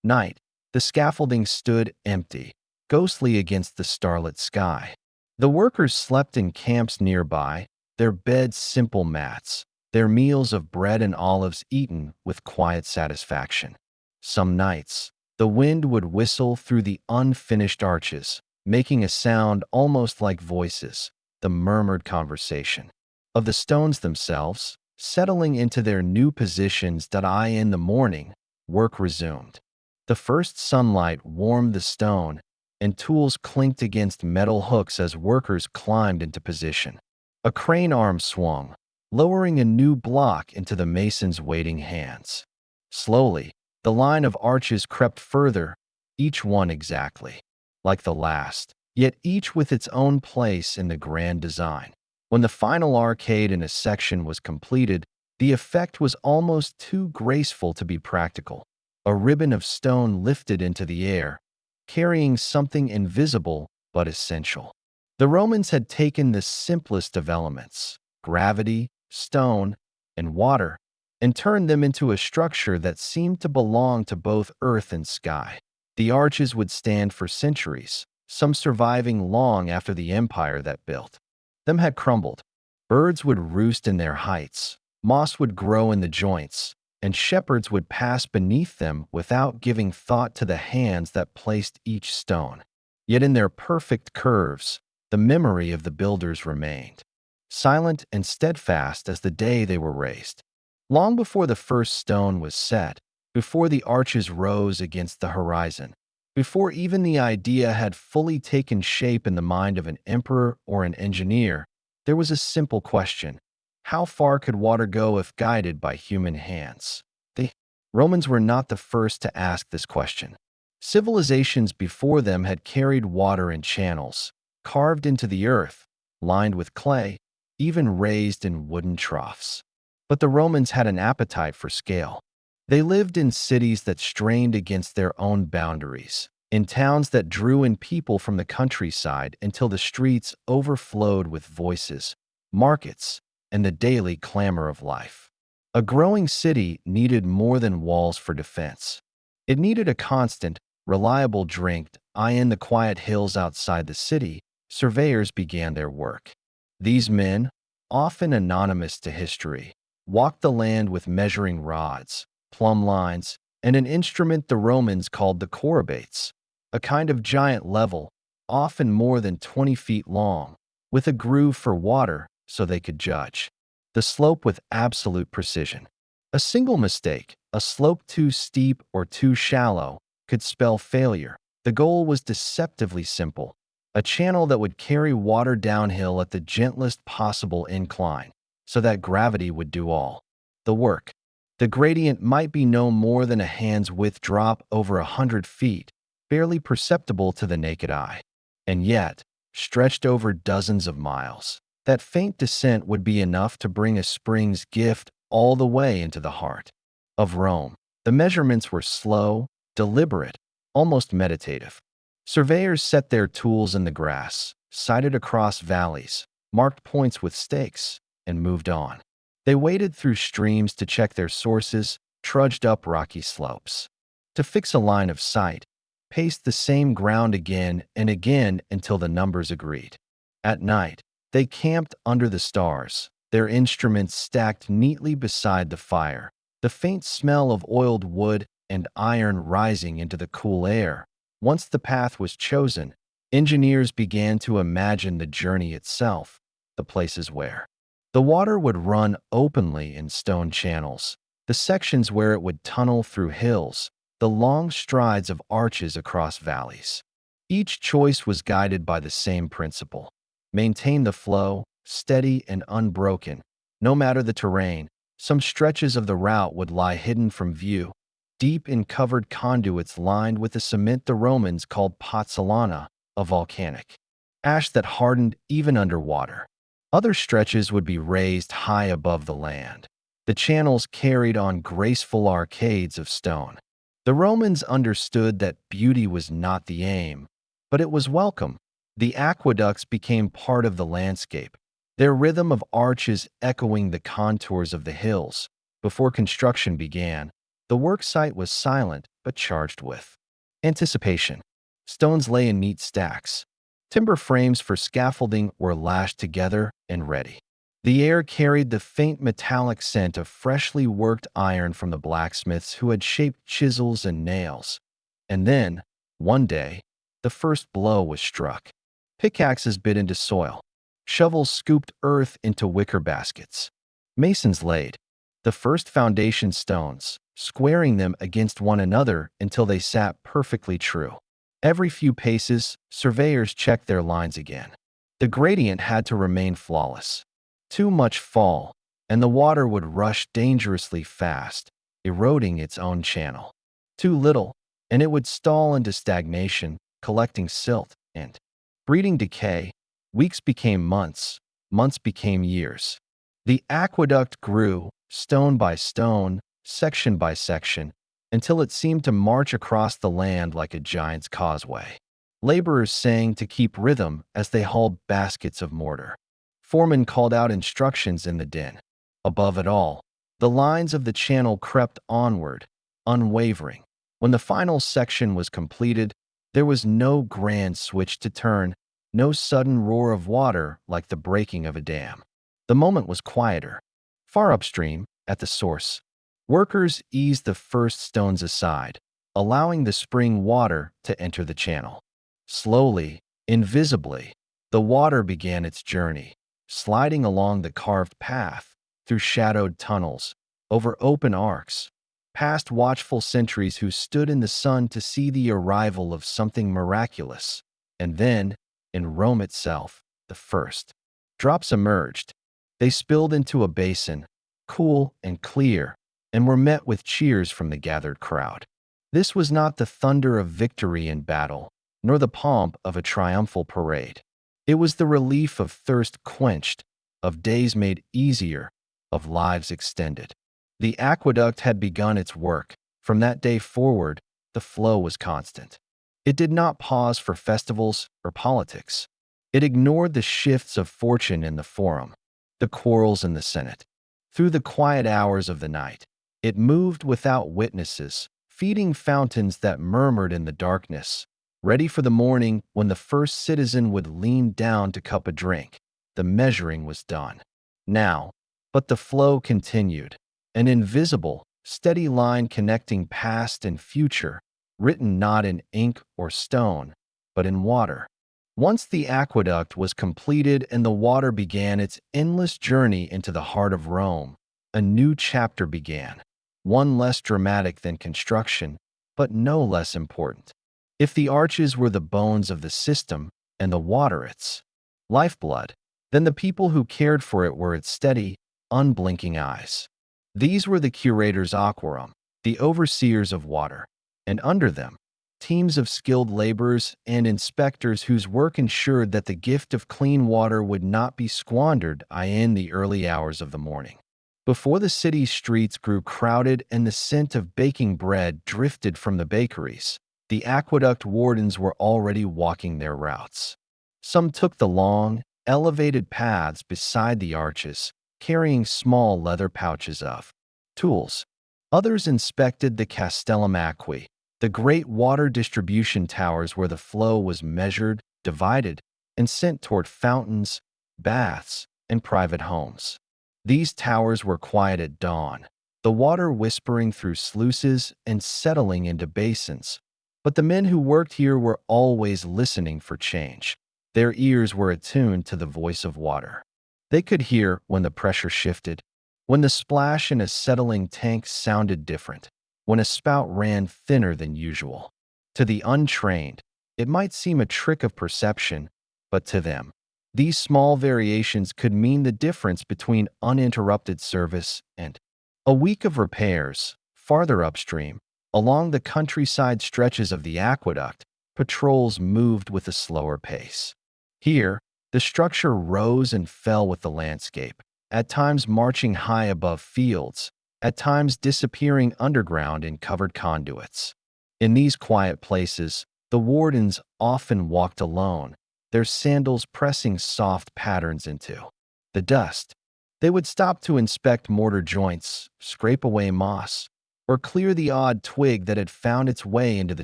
Speaker 1: night, the scaffolding stood empty, ghostly against the starlit sky. The workers slept in camps nearby, their beds simple mats, their meals of bread and olives eaten with quiet satisfaction. Some nights, the wind would whistle through the unfinished arches, making a sound almost like voices, the murmured conversation of the stones themselves, settling into their new positions. In the morning, work resumed. The first sunlight warmed the stone, and tools clinked against metal hooks as workers climbed into position. A crane arm swung, lowering a new block into the mason's waiting hands. Slowly, the line of arches crept further, each one exactly like the last, yet each with its own place in the grand design. When the final arcade in a section was completed, the effect was almost too graceful to be practical. A ribbon of stone lifted into the air, carrying something invisible but essential. The Romans had taken the simplest of elements, gravity, stone, and water, and turned them into a structure that seemed to belong to both earth and sky. The arches would stand for centuries, some surviving long after the empire that built them had crumbled. Birds would roost in their heights, moss would grow in the joints, and shepherds would pass beneath them without giving thought to the hands that placed each stone. Yet in their perfect curves, the memory of the builders remained, silent and steadfast as the day they were raised. Long before the first stone was set, before the arches rose against the horizon, before even the idea had fully taken shape in the mind of an emperor or an engineer, there was a simple question. How far could water go if guided by human hands? The Romans were not the first to ask this question. Civilizations before them had carried water in channels, carved into the earth, lined with clay, even raised in wooden troughs. But the Romans had an appetite for scale. They lived in cities that strained against their own boundaries, in towns that drew in people from the countryside until the streets overflowed with voices, markets, and the daily clamor of life. A growing city needed more than walls for defense. It needed a constant, reliable drink. In the quiet hills outside the city, surveyors began their work. These men, often anonymous to history, walked the land with measuring rods, plumb lines, and an instrument the Romans called the courtyards, a kind of giant level, often more than 20 feet long, with a groove for water so they could judge the slope with absolute precision. A single mistake, a slope too steep or too shallow, could spell failure. The goal was deceptively simple: a channel that would carry water downhill at the gentlest possible incline, so that gravity would do all the work. The gradient might be no more than a hand's width drop over 100 feet, barely perceptible to the naked eye. And yet, stretched over dozens of miles, that faint descent would be enough to bring a spring's gift all the way into the heart of Rome. The measurements were slow, deliberate, almost meditative. Surveyors set their tools in the grass, sighted across valleys, marked points with stakes, and moved on. They waded through streams to check their sources, trudged up rocky slopes to fix a line of sight, paced the same ground again and again until the numbers agreed. At night, they camped under the stars, their instruments stacked neatly beside the fire, the faint smell of oiled wood and iron rising into the cool air. Once the path was chosen, engineers began to imagine the journey itself, the places where the water would run openly in stone channels, the sections where it would tunnel through hills, the long strides of arches across valleys. Each choice was guided by the same principle: maintain the flow, steady and unbroken. No matter the terrain, some stretches of the route would lie hidden from view, deep in covered conduits lined with the cement the Romans called pozzolana, a volcanic ash that hardened even underwater. Other stretches would be raised high above the land. The channels carried on graceful arcades of stone. The Romans understood that beauty was not the aim, but it was welcome. The aqueducts became part of the landscape, their rhythm of arches echoing the contours of the hills. Before construction began, the work site was silent but charged with anticipation. Stones lay in neat stacks. Timber frames for scaffolding were lashed together and ready. The air carried the faint metallic scent of freshly worked iron from the blacksmiths who had shaped chisels and nails. And then, one day, the first blow was struck. Pickaxes bit into soil. Shovels scooped earth into wicker baskets. Masons laid the first foundation stones, squaring them against one another until they sat perfectly true. Every few paces, surveyors checked their lines again. The gradient had to remain flawless. Too much fall, and the water would rush dangerously fast, eroding its own channel. Too little, and it would stall into stagnation, collecting silt and breeding decay. Weeks became months, months became years. The aqueduct grew, stone by stone, section by section, until it seemed to march across the land like a giant's causeway. Laborers sang to keep rhythm as they hauled baskets of mortar. Foremen called out instructions in the din. Above it all, the lines of the channel crept onward, unwavering. When the final section was completed, there was no grand switch to turn, no sudden roar of water like the breaking of a dam. The moment was quieter. Far upstream, at the source, workers eased the first stones aside, allowing the spring water to enter the channel. Slowly, invisibly, the water began its journey, sliding along the carved path, through shadowed tunnels, over open arcs, past watchful sentries who stood in the sun to see the arrival of something miraculous. And then, in Rome itself, the first drops emerged. They spilled into a basin, cool and clear, and were met with cheers from the gathered crowd. This was not the thunder of victory in battle, nor the pomp of a triumphal parade. It was the relief of thirst quenched, of days made easier, of lives extended. The aqueduct had begun its work. From that day forward, the flow was constant. It did not pause for festivals or politics. It ignored the shifts of fortune in the forum, the quarrels in the Senate. Through the quiet hours of the night, it moved without witnesses, feeding fountains that murmured in the darkness, ready for the morning when the first citizen would lean down to cup a drink. The measuring was done. Now, but the flow continued, an invisible, steady line connecting past and future, written not in ink or stone, but in water. Once the aqueduct was completed and the water began its endless journey into the heart of Rome, a new chapter began, one less dramatic than construction, but no less important. If the arches were the bones of the system and the water its lifeblood, then the people who cared for it were its steady, unblinking eyes. These were the curators aquarum, the overseers of water, and under them, teams of skilled laborers and inspectors whose work ensured that the gift of clean water would not be squandered in the early hours of the morning. Before the city's streets grew crowded and the scent of baking bread drifted from the bakeries, the aqueduct wardens were already walking their routes. Some took the long, elevated paths beside the arches, carrying small leather pouches of tools. Others inspected the Castellum Aquae, the great water distribution towers where the flow was measured, divided, and sent toward fountains, baths, and private homes. These towers were quiet at dawn, the water whispering through sluices and settling into basins. But the men who worked here were always listening for change. Their ears were attuned to the voice of water. They could hear when the pressure shifted, when the splash in a settling tank sounded different, when a spout ran thinner than usual. To the untrained, it might seem a trick of perception, but to them, these small variations could mean the difference between uninterrupted service and a week of repairs. Farther upstream, along the countryside stretches of the aqueduct, patrols moved with a slower pace. Here, the structure rose and fell with the landscape, at times marching high above fields, at times disappearing underground in covered conduits. In these quiet places, the wardens often walked alone, their sandals pressing soft patterns into the dust. They would stop to inspect mortar joints, scrape away moss, or clear the odd twig that had found its way into the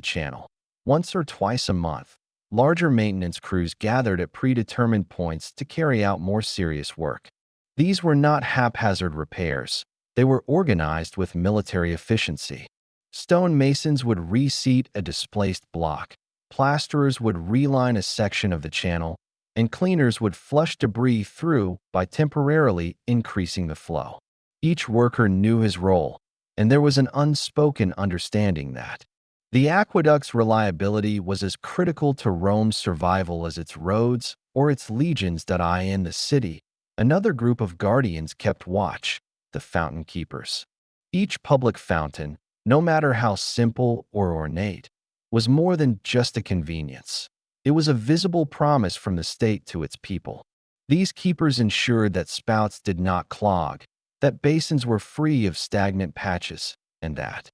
Speaker 1: channel. Once or twice a month, larger maintenance crews gathered at predetermined points to carry out more serious work. These were not haphazard repairs. They were organized with military efficiency. Stone masons would reseat a displaced block, plasterers would reline a section of the channel, and cleaners would flush debris through by temporarily increasing the flow. Each worker knew his role, and there was an unspoken understanding that the aqueduct's reliability was as critical to Rome's survival as its roads or its legions that in the city. Another group of guardians kept watch, the fountain keepers. Each public fountain, no matter how simple or ornate, was more than just a convenience. It was a visible promise from the state to its people. These keepers ensured that spouts did not clog, that basins were free of stagnant patches, and that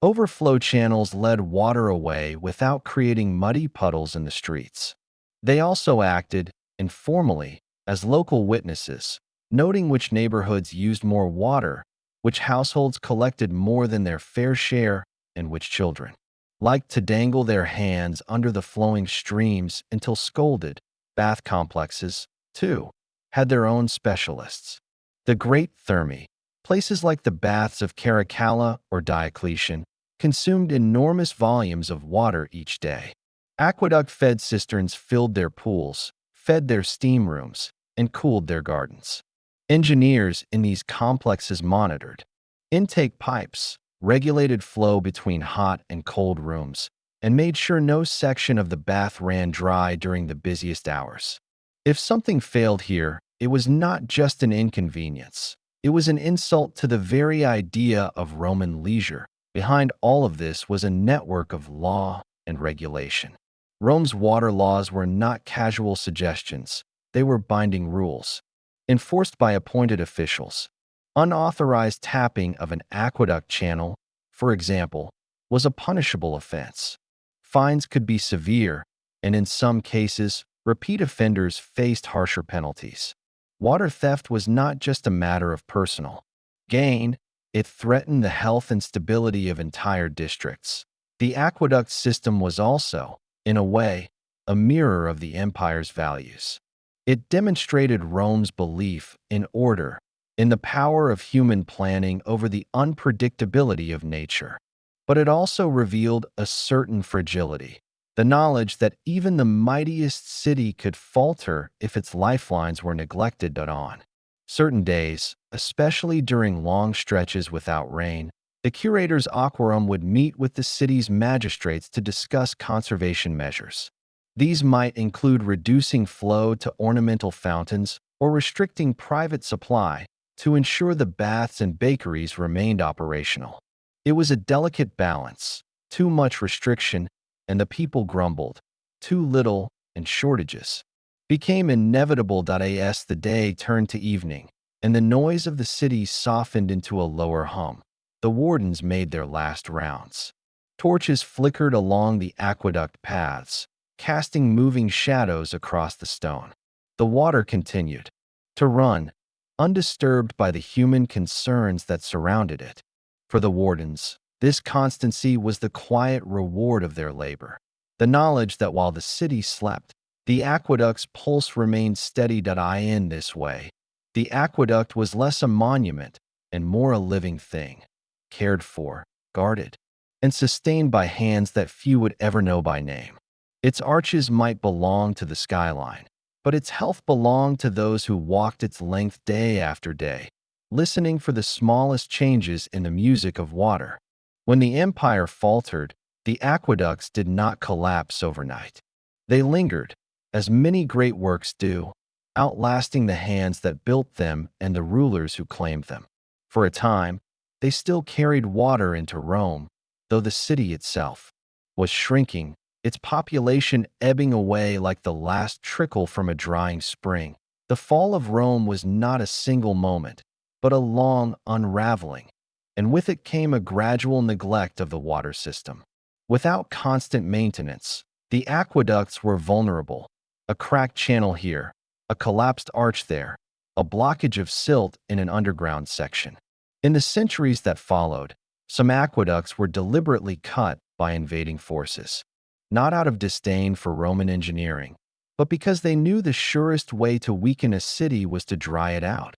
Speaker 1: overflow channels led water away without creating muddy puddles in the streets. They also acted, informally, as local witnesses, noting which neighborhoods used more water, which households collected more than their fair share, and which children liked to dangle their hands under the flowing streams until scolded. Bath complexes, too, had their own specialists. The great thermae, places like the baths of Caracalla or Diocletian, consumed enormous volumes of water each day. Aqueduct-fed cisterns filled their pools, fed their steam rooms, and cooled their gardens. Engineers in these complexes monitored intake pipes, regulated flow between hot and cold rooms, and made sure no section of the bath ran dry during the busiest hours. If something failed here, it was not just an inconvenience. It was an insult to the very idea of Roman leisure. Behind all of this was a network of law and regulation. Rome's water laws were not casual suggestions. They were binding rules, enforced by appointed officials. Unauthorized tapping of an aqueduct channel, for example, was a punishable offense. Fines could be severe, and in some cases, repeat offenders faced harsher penalties. Water theft was not just a matter of personal gain, it threatened the health and stability of entire districts. The aqueduct system was also, in a way, a mirror of the empire's values. It demonstrated Rome's belief in order, in the power of human planning over the unpredictability of nature. But it also revealed a certain fragility, the knowledge that even the mightiest city could falter if its lifelines were neglected on certain days, especially during long stretches without rain. The curator's aquarum would meet with the city's magistrates to discuss conservation measures. These might include reducing flow to ornamental fountains or restricting private supply to ensure the baths and bakeries remained operational. It was a delicate balance, too much restriction, and the people grumbled, too little, and shortages became inevitable. As the day turned to evening, and the noise of the city softened into a lower hum, the wardens made their last rounds. Torches flickered along the aqueduct paths, casting moving shadows across the stone. The water continued to run, undisturbed by the human concerns that surrounded it. For the wardens, this constancy was the quiet reward of their labor. The knowledge that while the city slept, the aqueduct's pulse remained steady. In this way, the aqueduct was less a monument and more a living thing, cared for, guarded, and sustained by hands that few would ever know by name. Its arches might belong to the skyline, but its health belonged to those who walked its length day after day, listening for the smallest changes in the music of water. When the empire faltered, the aqueducts did not collapse overnight. They lingered, as many great works do, outlasting the hands that built them and the rulers who claimed them. For a time, they still carried water into Rome, though the city itself was shrinking, its population ebbing away like the last trickle from a drying spring. The fall of Rome was not a single moment, but a long unraveling, and with it came a gradual neglect of the water system. Without constant maintenance, the aqueducts were vulnerable. A cracked channel here, a collapsed arch there, a blockage of silt in an underground section. In the centuries that followed, some aqueducts were deliberately cut by invading forces, not out of disdain for Roman engineering, but because they knew the surest way to weaken a city was to dry it out.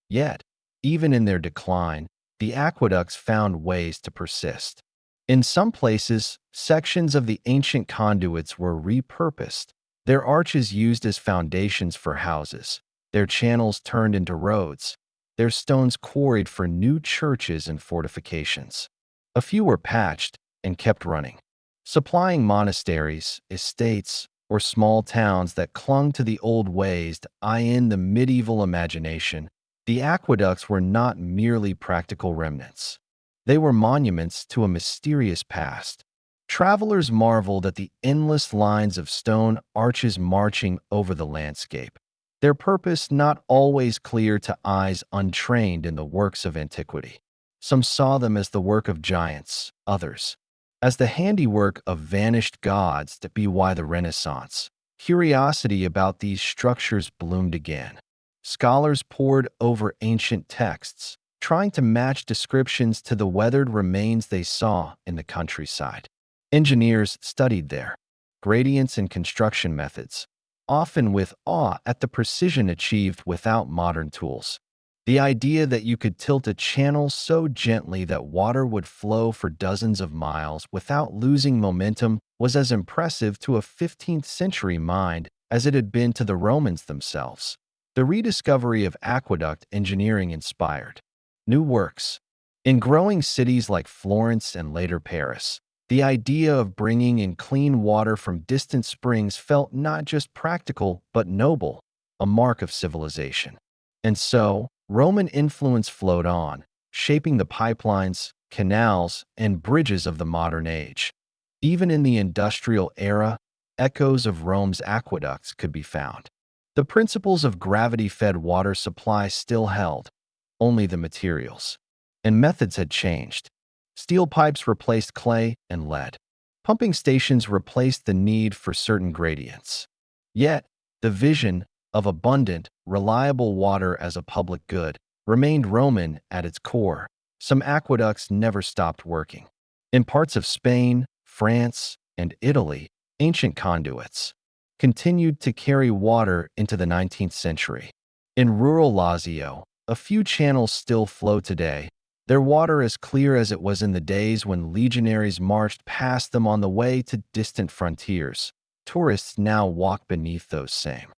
Speaker 1: Yet, even in their decline, the aqueducts found ways to persist. In some places, sections of the ancient conduits were repurposed, their arches used as foundations for houses, their channels turned into roads, their stones quarried for new churches and fortifications. A few were patched and kept running, supplying monasteries, estates, or small towns that clung to the old ways. In the medieval imagination, the aqueducts were not merely practical remnants. They were monuments to a mysterious past. Travelers marveled at the endless lines of stone arches marching over the landscape, their purpose not always clear to eyes untrained in the works of antiquity. Some saw them as the work of giants, others as the handiwork of vanished gods. By the Renaissance, curiosity about these structures bloomed again. Scholars pored over ancient texts, trying to match descriptions to the weathered remains they saw in the countryside. Engineers studied their gradients and construction methods, often with awe at the precision achieved without modern tools. The idea that you could tilt a channel so gently that water would flow for dozens of miles without losing momentum was as impressive to a 15th century mind as it had been to the Romans themselves. The rediscovery of aqueduct engineering inspired new works. In growing cities like Florence and later Paris, the idea of bringing in clean water from distant springs felt not just practical but noble, a mark of civilization. And so, Roman influence flowed on, shaping the pipelines, canals, and bridges of the modern age. Even in the industrial era, echoes of Rome's aqueducts could be found. The principles of gravity-fed water supply still held, only the materials. And methods had changed. Steel pipes replaced clay and lead. Pumping stations replaced the need for certain gradients. Yet, the vision of abundant, reliable water as a public good remained Roman at its core. Some aqueducts never stopped working. In parts of Spain, France, and Italy, ancient conduits continued to carry water into the 19th century. In rural Lazio, a few channels still flow today, their water as clear as it was in the days when legionaries marched past them on the way to distant frontiers. Tourists now walk beneath those same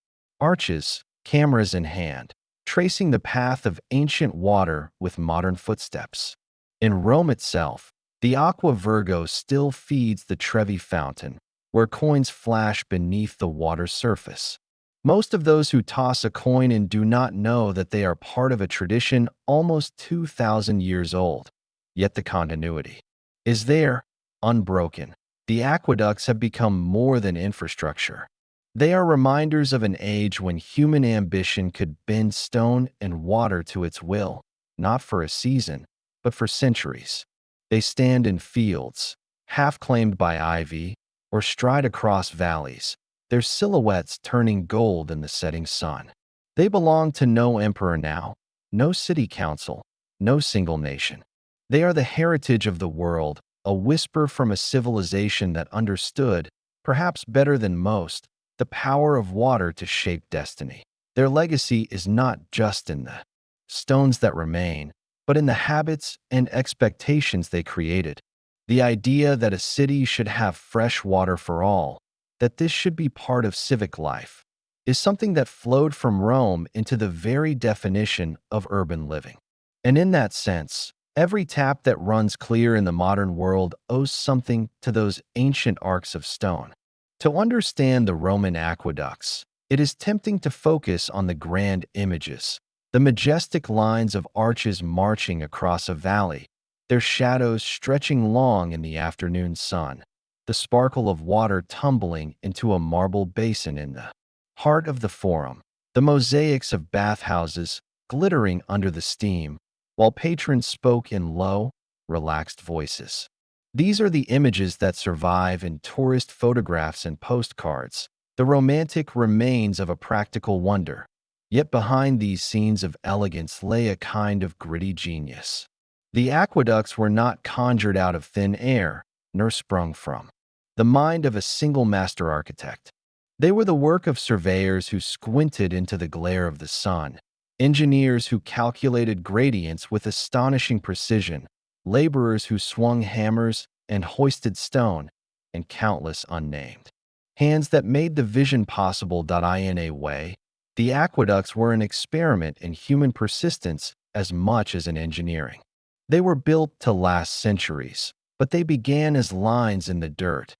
Speaker 1: arches, cameras in hand, tracing the path of ancient water with modern footsteps. In Rome itself, the Aqua Virgo still feeds the Trevi fountain, where coins flash beneath the water's surface. Most of those who toss a coin in do not know that they are part of a tradition almost 2,000 years old. Yet the continuity is there, unbroken. The aqueducts have become more than infrastructure. They are reminders of an age when human ambition could bend stone and water to its will, not for a season, but for centuries. They stand in fields, half claimed by ivy, or stride across valleys, their silhouettes turning gold in the setting sun. They belong to no emperor now, no city council, no single nation. They are the heritage of the world, a whisper from a civilization that understood, perhaps better than most, the power of water to shape destiny. Their legacy is not just in the stones that remain, but in the habits and expectations they created. The idea that a city should have fresh water for all, that this should be part of civic life, is something that flowed from Rome into the very definition of urban living. And in that sense, every tap that runs clear in the modern world owes something to those ancient arcs of stone. To understand the Roman aqueducts, it is tempting to focus on the grand images, the majestic lines of arches marching across a valley, their shadows stretching long in the afternoon sun, the sparkle of water tumbling into a marble basin in the heart of the forum, the mosaics of bathhouses glittering under the steam, while patrons spoke in low, relaxed voices. These are the images that survive in tourist photographs and postcards, the romantic remains of a practical wonder. Yet behind these scenes of elegance lay a kind of gritty genius. The aqueducts were not conjured out of thin air, nor sprung from the mind of a single master architect. They were the work of surveyors who squinted into the glare of the sun, engineers who calculated gradients with astonishing precision, laborers who swung hammers and hoisted stone, and countless unnamed hands that made the vision possible. In a way, the aqueducts were an experiment in human persistence as much as in engineering. They were built to last centuries, but they began as lines in the dirt,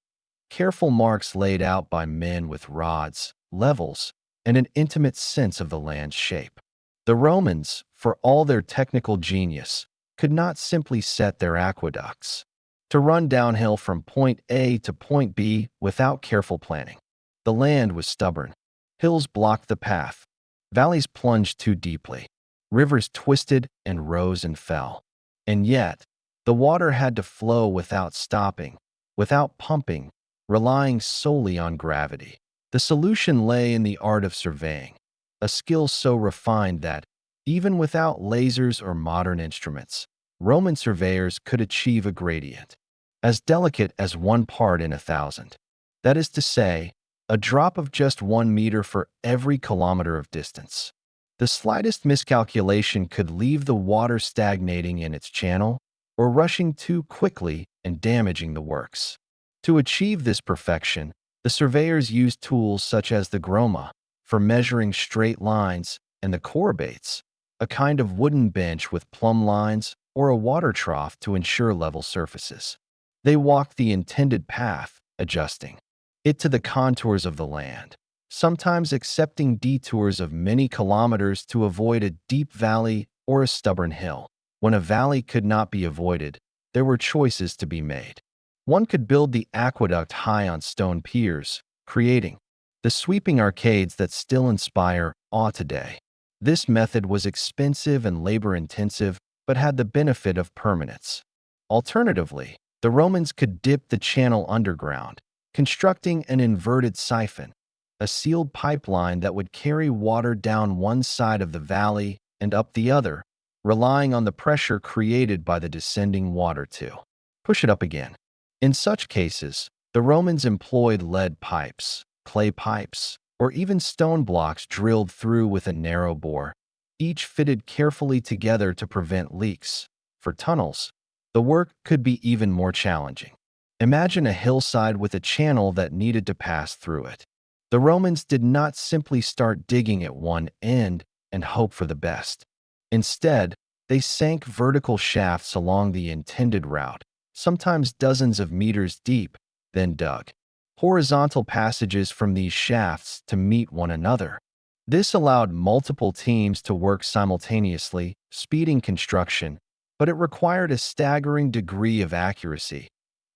Speaker 1: careful marks laid out by men with rods, levels, and an intimate sense of the land's shape. The Romans, for all their technical genius, could not simply set their aqueducts to run downhill from point A to point B without careful planning. The land was stubborn. Hills blocked the path. Valleys plunged too deeply. Rivers twisted and rose and fell. And yet, the water had to flow without stopping, without pumping, relying solely on gravity. The solution lay in the art of surveying, a skill so refined that, even without lasers or modern instruments, Roman surveyors could achieve a gradient as delicate as 1 part in 1,000. That is to say, a drop of just 1 meter for every kilometer of distance. The slightest miscalculation could leave the water stagnating in its channel or rushing too quickly and damaging the works. To achieve this perfection, the surveyors used tools such as the groma for measuring straight lines and the courbates, a kind of wooden bench with plumb lines, or a water trough to ensure level surfaces. They walked the intended path, adjusting it to the contours of the land, sometimes accepting detours of many kilometers to avoid a deep valley or a stubborn hill. When a valley could not be avoided, there were choices to be made. One could build the aqueduct high on stone piers, creating the sweeping arcades that still inspire awe today. This method was expensive and labor-intensive, but had the benefit of permanence. Alternatively, the Romans could dip the channel underground, constructing an inverted siphon, a sealed pipeline that would carry water down one side of the valley and up the other, relying on the pressure created by the descending water to push it up again. In such cases, the Romans employed lead pipes, clay pipes, or even stone blocks drilled through with a narrow bore, each fitted carefully together to prevent leaks. For tunnels, the work could be even more challenging. Imagine a hillside with a channel that needed to pass through it. The Romans did not simply start digging at one end and hope for the best. Instead, they sank vertical shafts along the intended route, sometimes dozens of meters deep, then dug horizontal passages from these shafts to meet one another. This allowed multiple teams to work simultaneously, speeding construction, but it required a staggering degree of accuracy.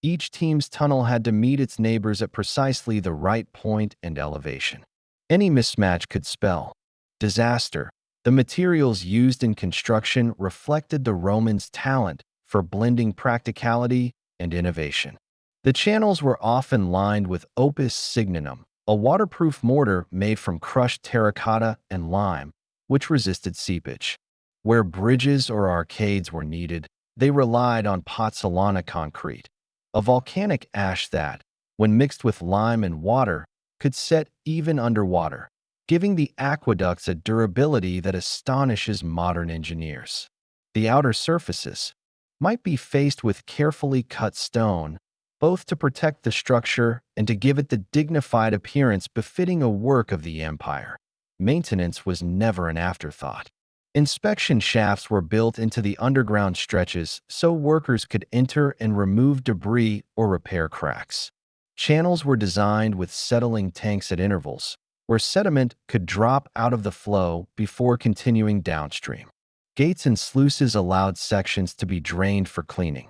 Speaker 1: Each team's tunnel had to meet its neighbors at precisely the right point and elevation. Any mismatch could spell disaster. The materials used in construction reflected the Romans' talent for blending practicality and innovation. The channels were often lined with opus signinum, a waterproof mortar made from crushed terracotta and lime, which resisted seepage. Where bridges or arcades were needed, they relied on pozzolana concrete, a volcanic ash that, when mixed with lime and water, could set even underwater, giving the aqueducts a durability that astonishes modern engineers. The outer surfaces might be faced with carefully cut stone, both to protect the structure and to give it the dignified appearance befitting a work of the empire. Maintenance was never an afterthought. Inspection shafts were built into the underground stretches so workers could enter and remove debris or repair cracks. Channels were designed with settling tanks at intervals, where sediment could drop out of the flow before continuing downstream. Gates and sluices allowed sections to be drained for cleaning.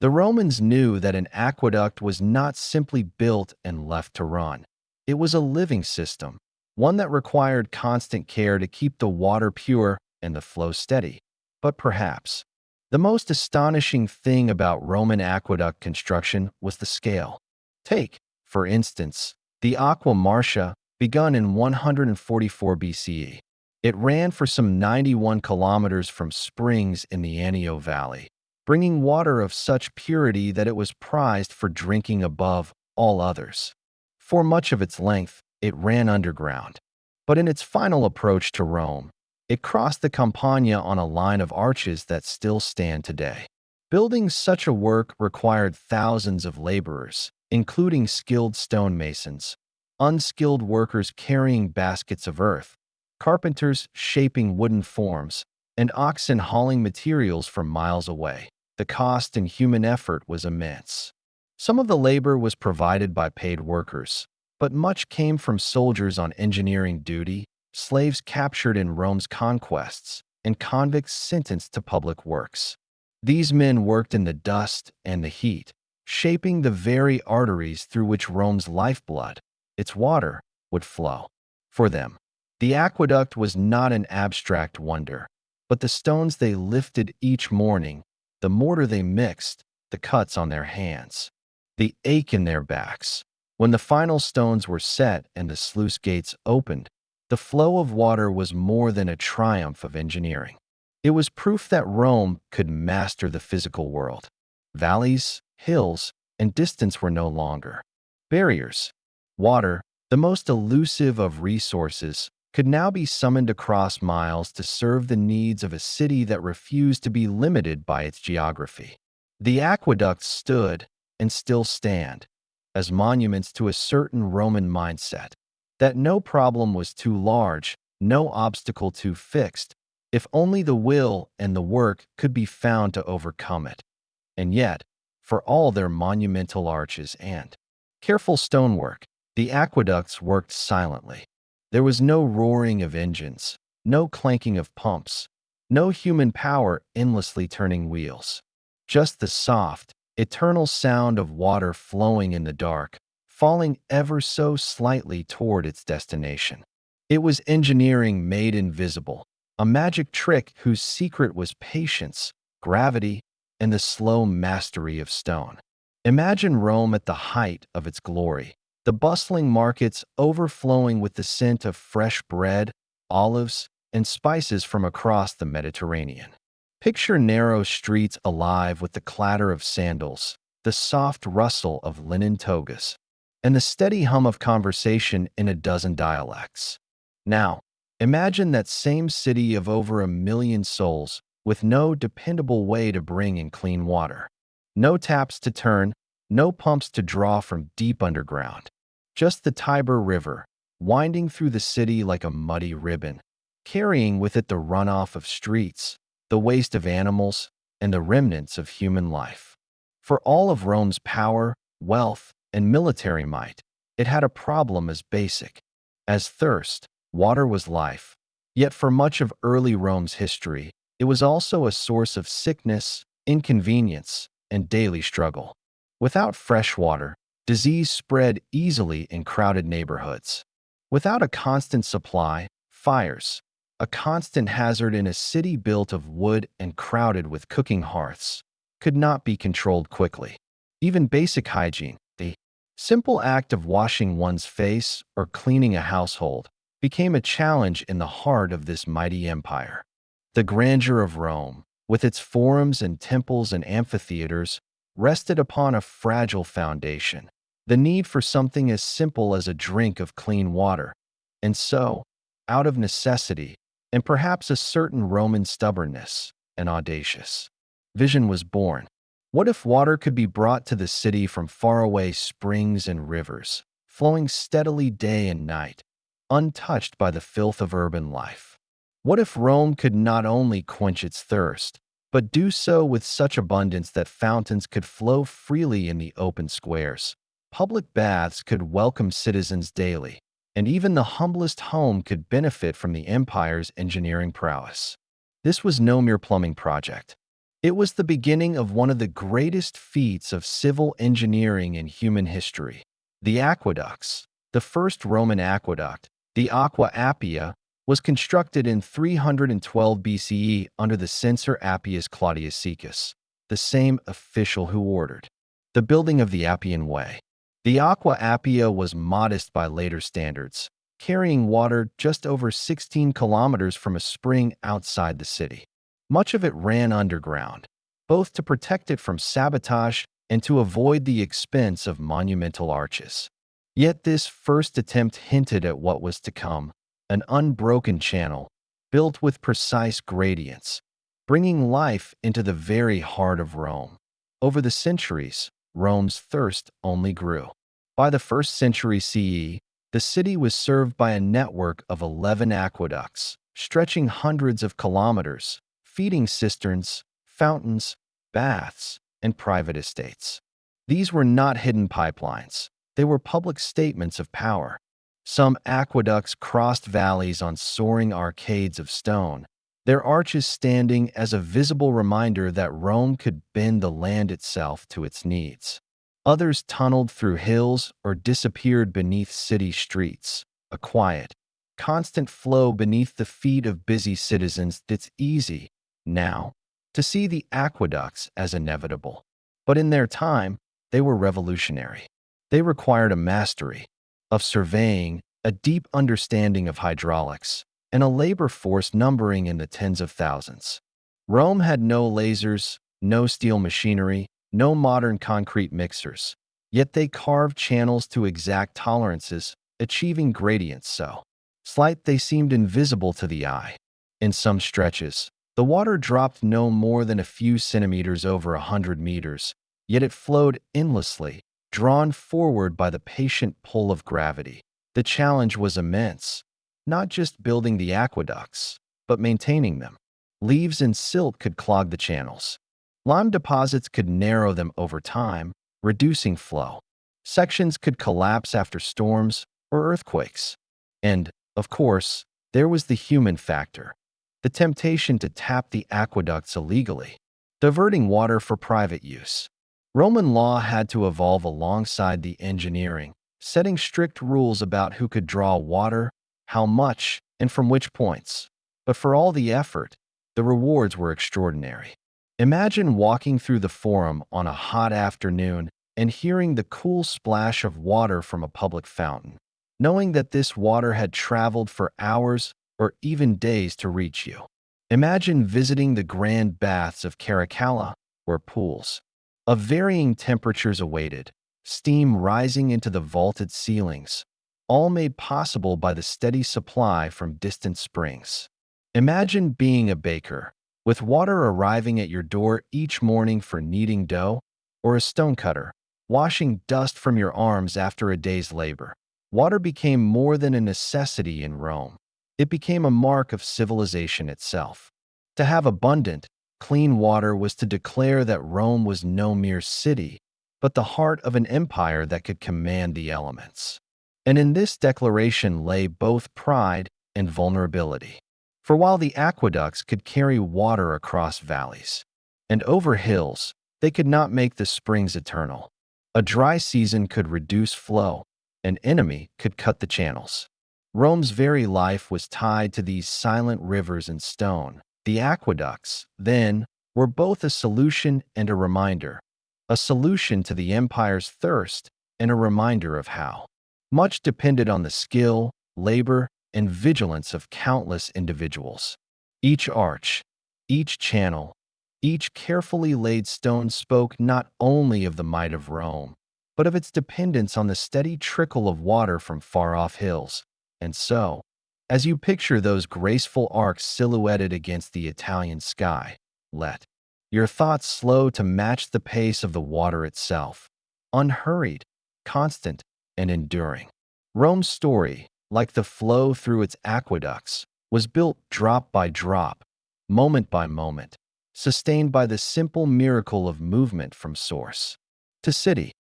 Speaker 1: The Romans knew that an aqueduct was not simply built and left to run. It was a living system, one that required constant care to keep the water pure and the flow steady. But perhaps the most astonishing thing about Roman aqueduct construction was the scale. Take, for instance, the Aqua Marcia, begun in 144 BCE. It ran for some 91 kilometers from springs in the Anio Valley, bringing water of such purity that it was prized for drinking above all others. For much of its length, it ran underground. But in its final approach to Rome, it crossed the Campagna on a line of arches that still stand today. Building such a work required thousands of laborers, including skilled stonemasons, unskilled workers carrying baskets of earth, carpenters shaping wooden forms, and oxen hauling materials from miles away. The cost and human effort was immense. Some of the labor was provided by paid workers, but much came from soldiers on engineering duty, slaves captured in Rome's conquests, and convicts sentenced to public works. These men worked in the dust and the heat, shaping the very arteries through which Rome's lifeblood, its water, would flow. For them, the aqueduct was not an abstract wonder, but the stones they lifted each morning, the mortar they mixed, the cuts on their hands, the ache in their backs. When the final stones were set and the sluice gates opened, the flow of water was more than a triumph of engineering. It was proof that Rome could master the physical world. Valleys, hills, and distance were no longer barriers. Water, the most elusive of resources, could now be summoned across miles to serve the needs of a city that refused to be limited by its geography. The aqueducts stood, and still stand, as monuments to a certain Roman mindset, that no problem was too large, no obstacle too fixed, if only the will and the work could be found to overcome it. And yet, for all their monumental arches and careful stonework, the aqueducts worked silently. There was no roaring of engines, no clanking of pumps, no human power endlessly turning wheels. Just the soft, eternal sound of water flowing in the dark, falling ever so slightly toward its destination. It was engineering made invisible, a magic trick whose secret was patience, gravity, and the slow mastery of stone. Imagine Rome at the height of its glory, the bustling markets overflowing with the scent of fresh bread, olives, and spices from across the Mediterranean. Picture narrow streets alive with the clatter of sandals, the soft rustle of linen togas, and the steady hum of conversation in a dozen dialects. Now, imagine that same city of over 1 million souls with no dependable way to bring in clean water. No taps to turn, no pumps to draw from deep underground. Just the Tiber River, winding through the city like a muddy ribbon, carrying with it the runoff of streets, the waste of animals, and the remnants of human life. For all of Rome's power, wealth, and military might, it had a problem as basic as thirst. Water was life. Yet for much of early Rome's history, it was also a source of sickness, inconvenience, and daily struggle. Without fresh water, disease spread easily in crowded neighborhoods. Without a constant supply, fires, a constant hazard in a city built of wood and crowded with cooking hearths, could not be controlled quickly. Even basic hygiene, the simple act of washing one's face or cleaning a household, became a challenge in the heart of this mighty empire. The grandeur of Rome, with its forums and temples and amphitheaters, rested upon a fragile foundation, the need for something as simple as a drink of clean water. And so, out of necessity, and perhaps a certain Roman stubbornness, an audacious vision was born. What if water could be brought to the city from faraway springs and rivers, flowing steadily day and night, untouched by the filth of urban life? What if Rome could not only quench its thirst, but do so with such abundance that fountains could flow freely in the open squares, public baths could welcome citizens daily, and even the humblest home could benefit from the empire's engineering prowess? This was no mere plumbing project. It was the beginning of one of the greatest feats of civil engineering in human history. The aqueducts, the first Roman aqueduct, the Aqua Appia, was constructed in 312 BCE under the censor Appius Claudius Caecus, the same official who ordered the building of the Appian Way. The Aqua Appia was modest by later standards, carrying water just over 16 kilometers from a spring outside the city. Much of it ran underground, both to protect it from sabotage and to avoid the expense of monumental arches. Yet this first attempt hinted at what was to come, an unbroken channel, built with precise gradients, bringing life into the very heart of Rome. Over the centuries, Rome's thirst only grew. By the 1st century CE, the city was served by a network of 11 aqueducts, stretching hundreds of kilometers, feeding cisterns, fountains, baths, and private estates. These were not hidden pipelines. They were public statements of power. Some aqueducts crossed valleys on soaring arcades of stone, their arches standing as a visible reminder that Rome could bend the land itself to its needs. Others tunneled through hills or disappeared beneath city streets, a quiet, constant flow beneath the feet of busy citizens that's easy, now, to see the aqueducts as inevitable. But in their time, they were revolutionary. They required a mastery of surveying, a deep understanding of hydraulics, and a labor force numbering in the tens of thousands. Rome had no lasers, no steel machinery, no modern concrete mixers, yet they carved channels to exact tolerances, achieving gradients so slight they seemed invisible to the eye. In some stretches, the water dropped no more than a few centimeters over 100 meters, yet it flowed endlessly, drawn forward by the patient pull of gravity. The challenge was immense, not just building the aqueducts, but maintaining them. Leaves and silt could clog the channels. Lime deposits could narrow them over time, reducing flow. Sections could collapse after storms or earthquakes. And, of course, there was the human factor, the temptation to tap the aqueducts illegally, diverting water for private use. Roman law had to evolve alongside the engineering, setting strict rules about who could draw water, how much, and from which points. But for all the effort, the rewards were extraordinary. Imagine walking through the Forum on a hot afternoon and hearing the cool splash of water from a public fountain, knowing that this water had traveled for hours or even days to reach you. Imagine visiting the grand baths of Caracalla, where pools of varying temperatures awaited, steam rising into the vaulted ceilings, all made possible by the steady supply from distant springs. Imagine being a baker, with water arriving at your door each morning for kneading dough, or a stonecutter, washing dust from your arms after a day's labor. Water became more than a necessity in Rome. It became a mark of civilization itself. To have abundant, clean water was to declare that Rome was no mere city, but the heart of an empire that could command the elements. And in this declaration lay both pride and vulnerability. For while the aqueducts could carry water across valleys and over hills, they could not make the springs eternal. A dry season could reduce flow, an enemy could cut the channels. Rome's very life was tied to these silent rivers and stone. The aqueducts, then, were both a solution and a reminder, a solution to the empire's thirst and a reminder of how much depended on the skill, labor, and vigilance of countless individuals. Each arch, each channel, each carefully laid stone spoke not only of the might of Rome, but of its dependence on the steady trickle of water from far-off hills. And so, as you picture those graceful arcs silhouetted against the Italian sky, let your thoughts slow to match the pace of the water itself, unhurried, constant, and enduring. Rome's story, like the flow through its aqueducts, was built drop by drop, moment by moment, sustained by the simple miracle of movement from source to city.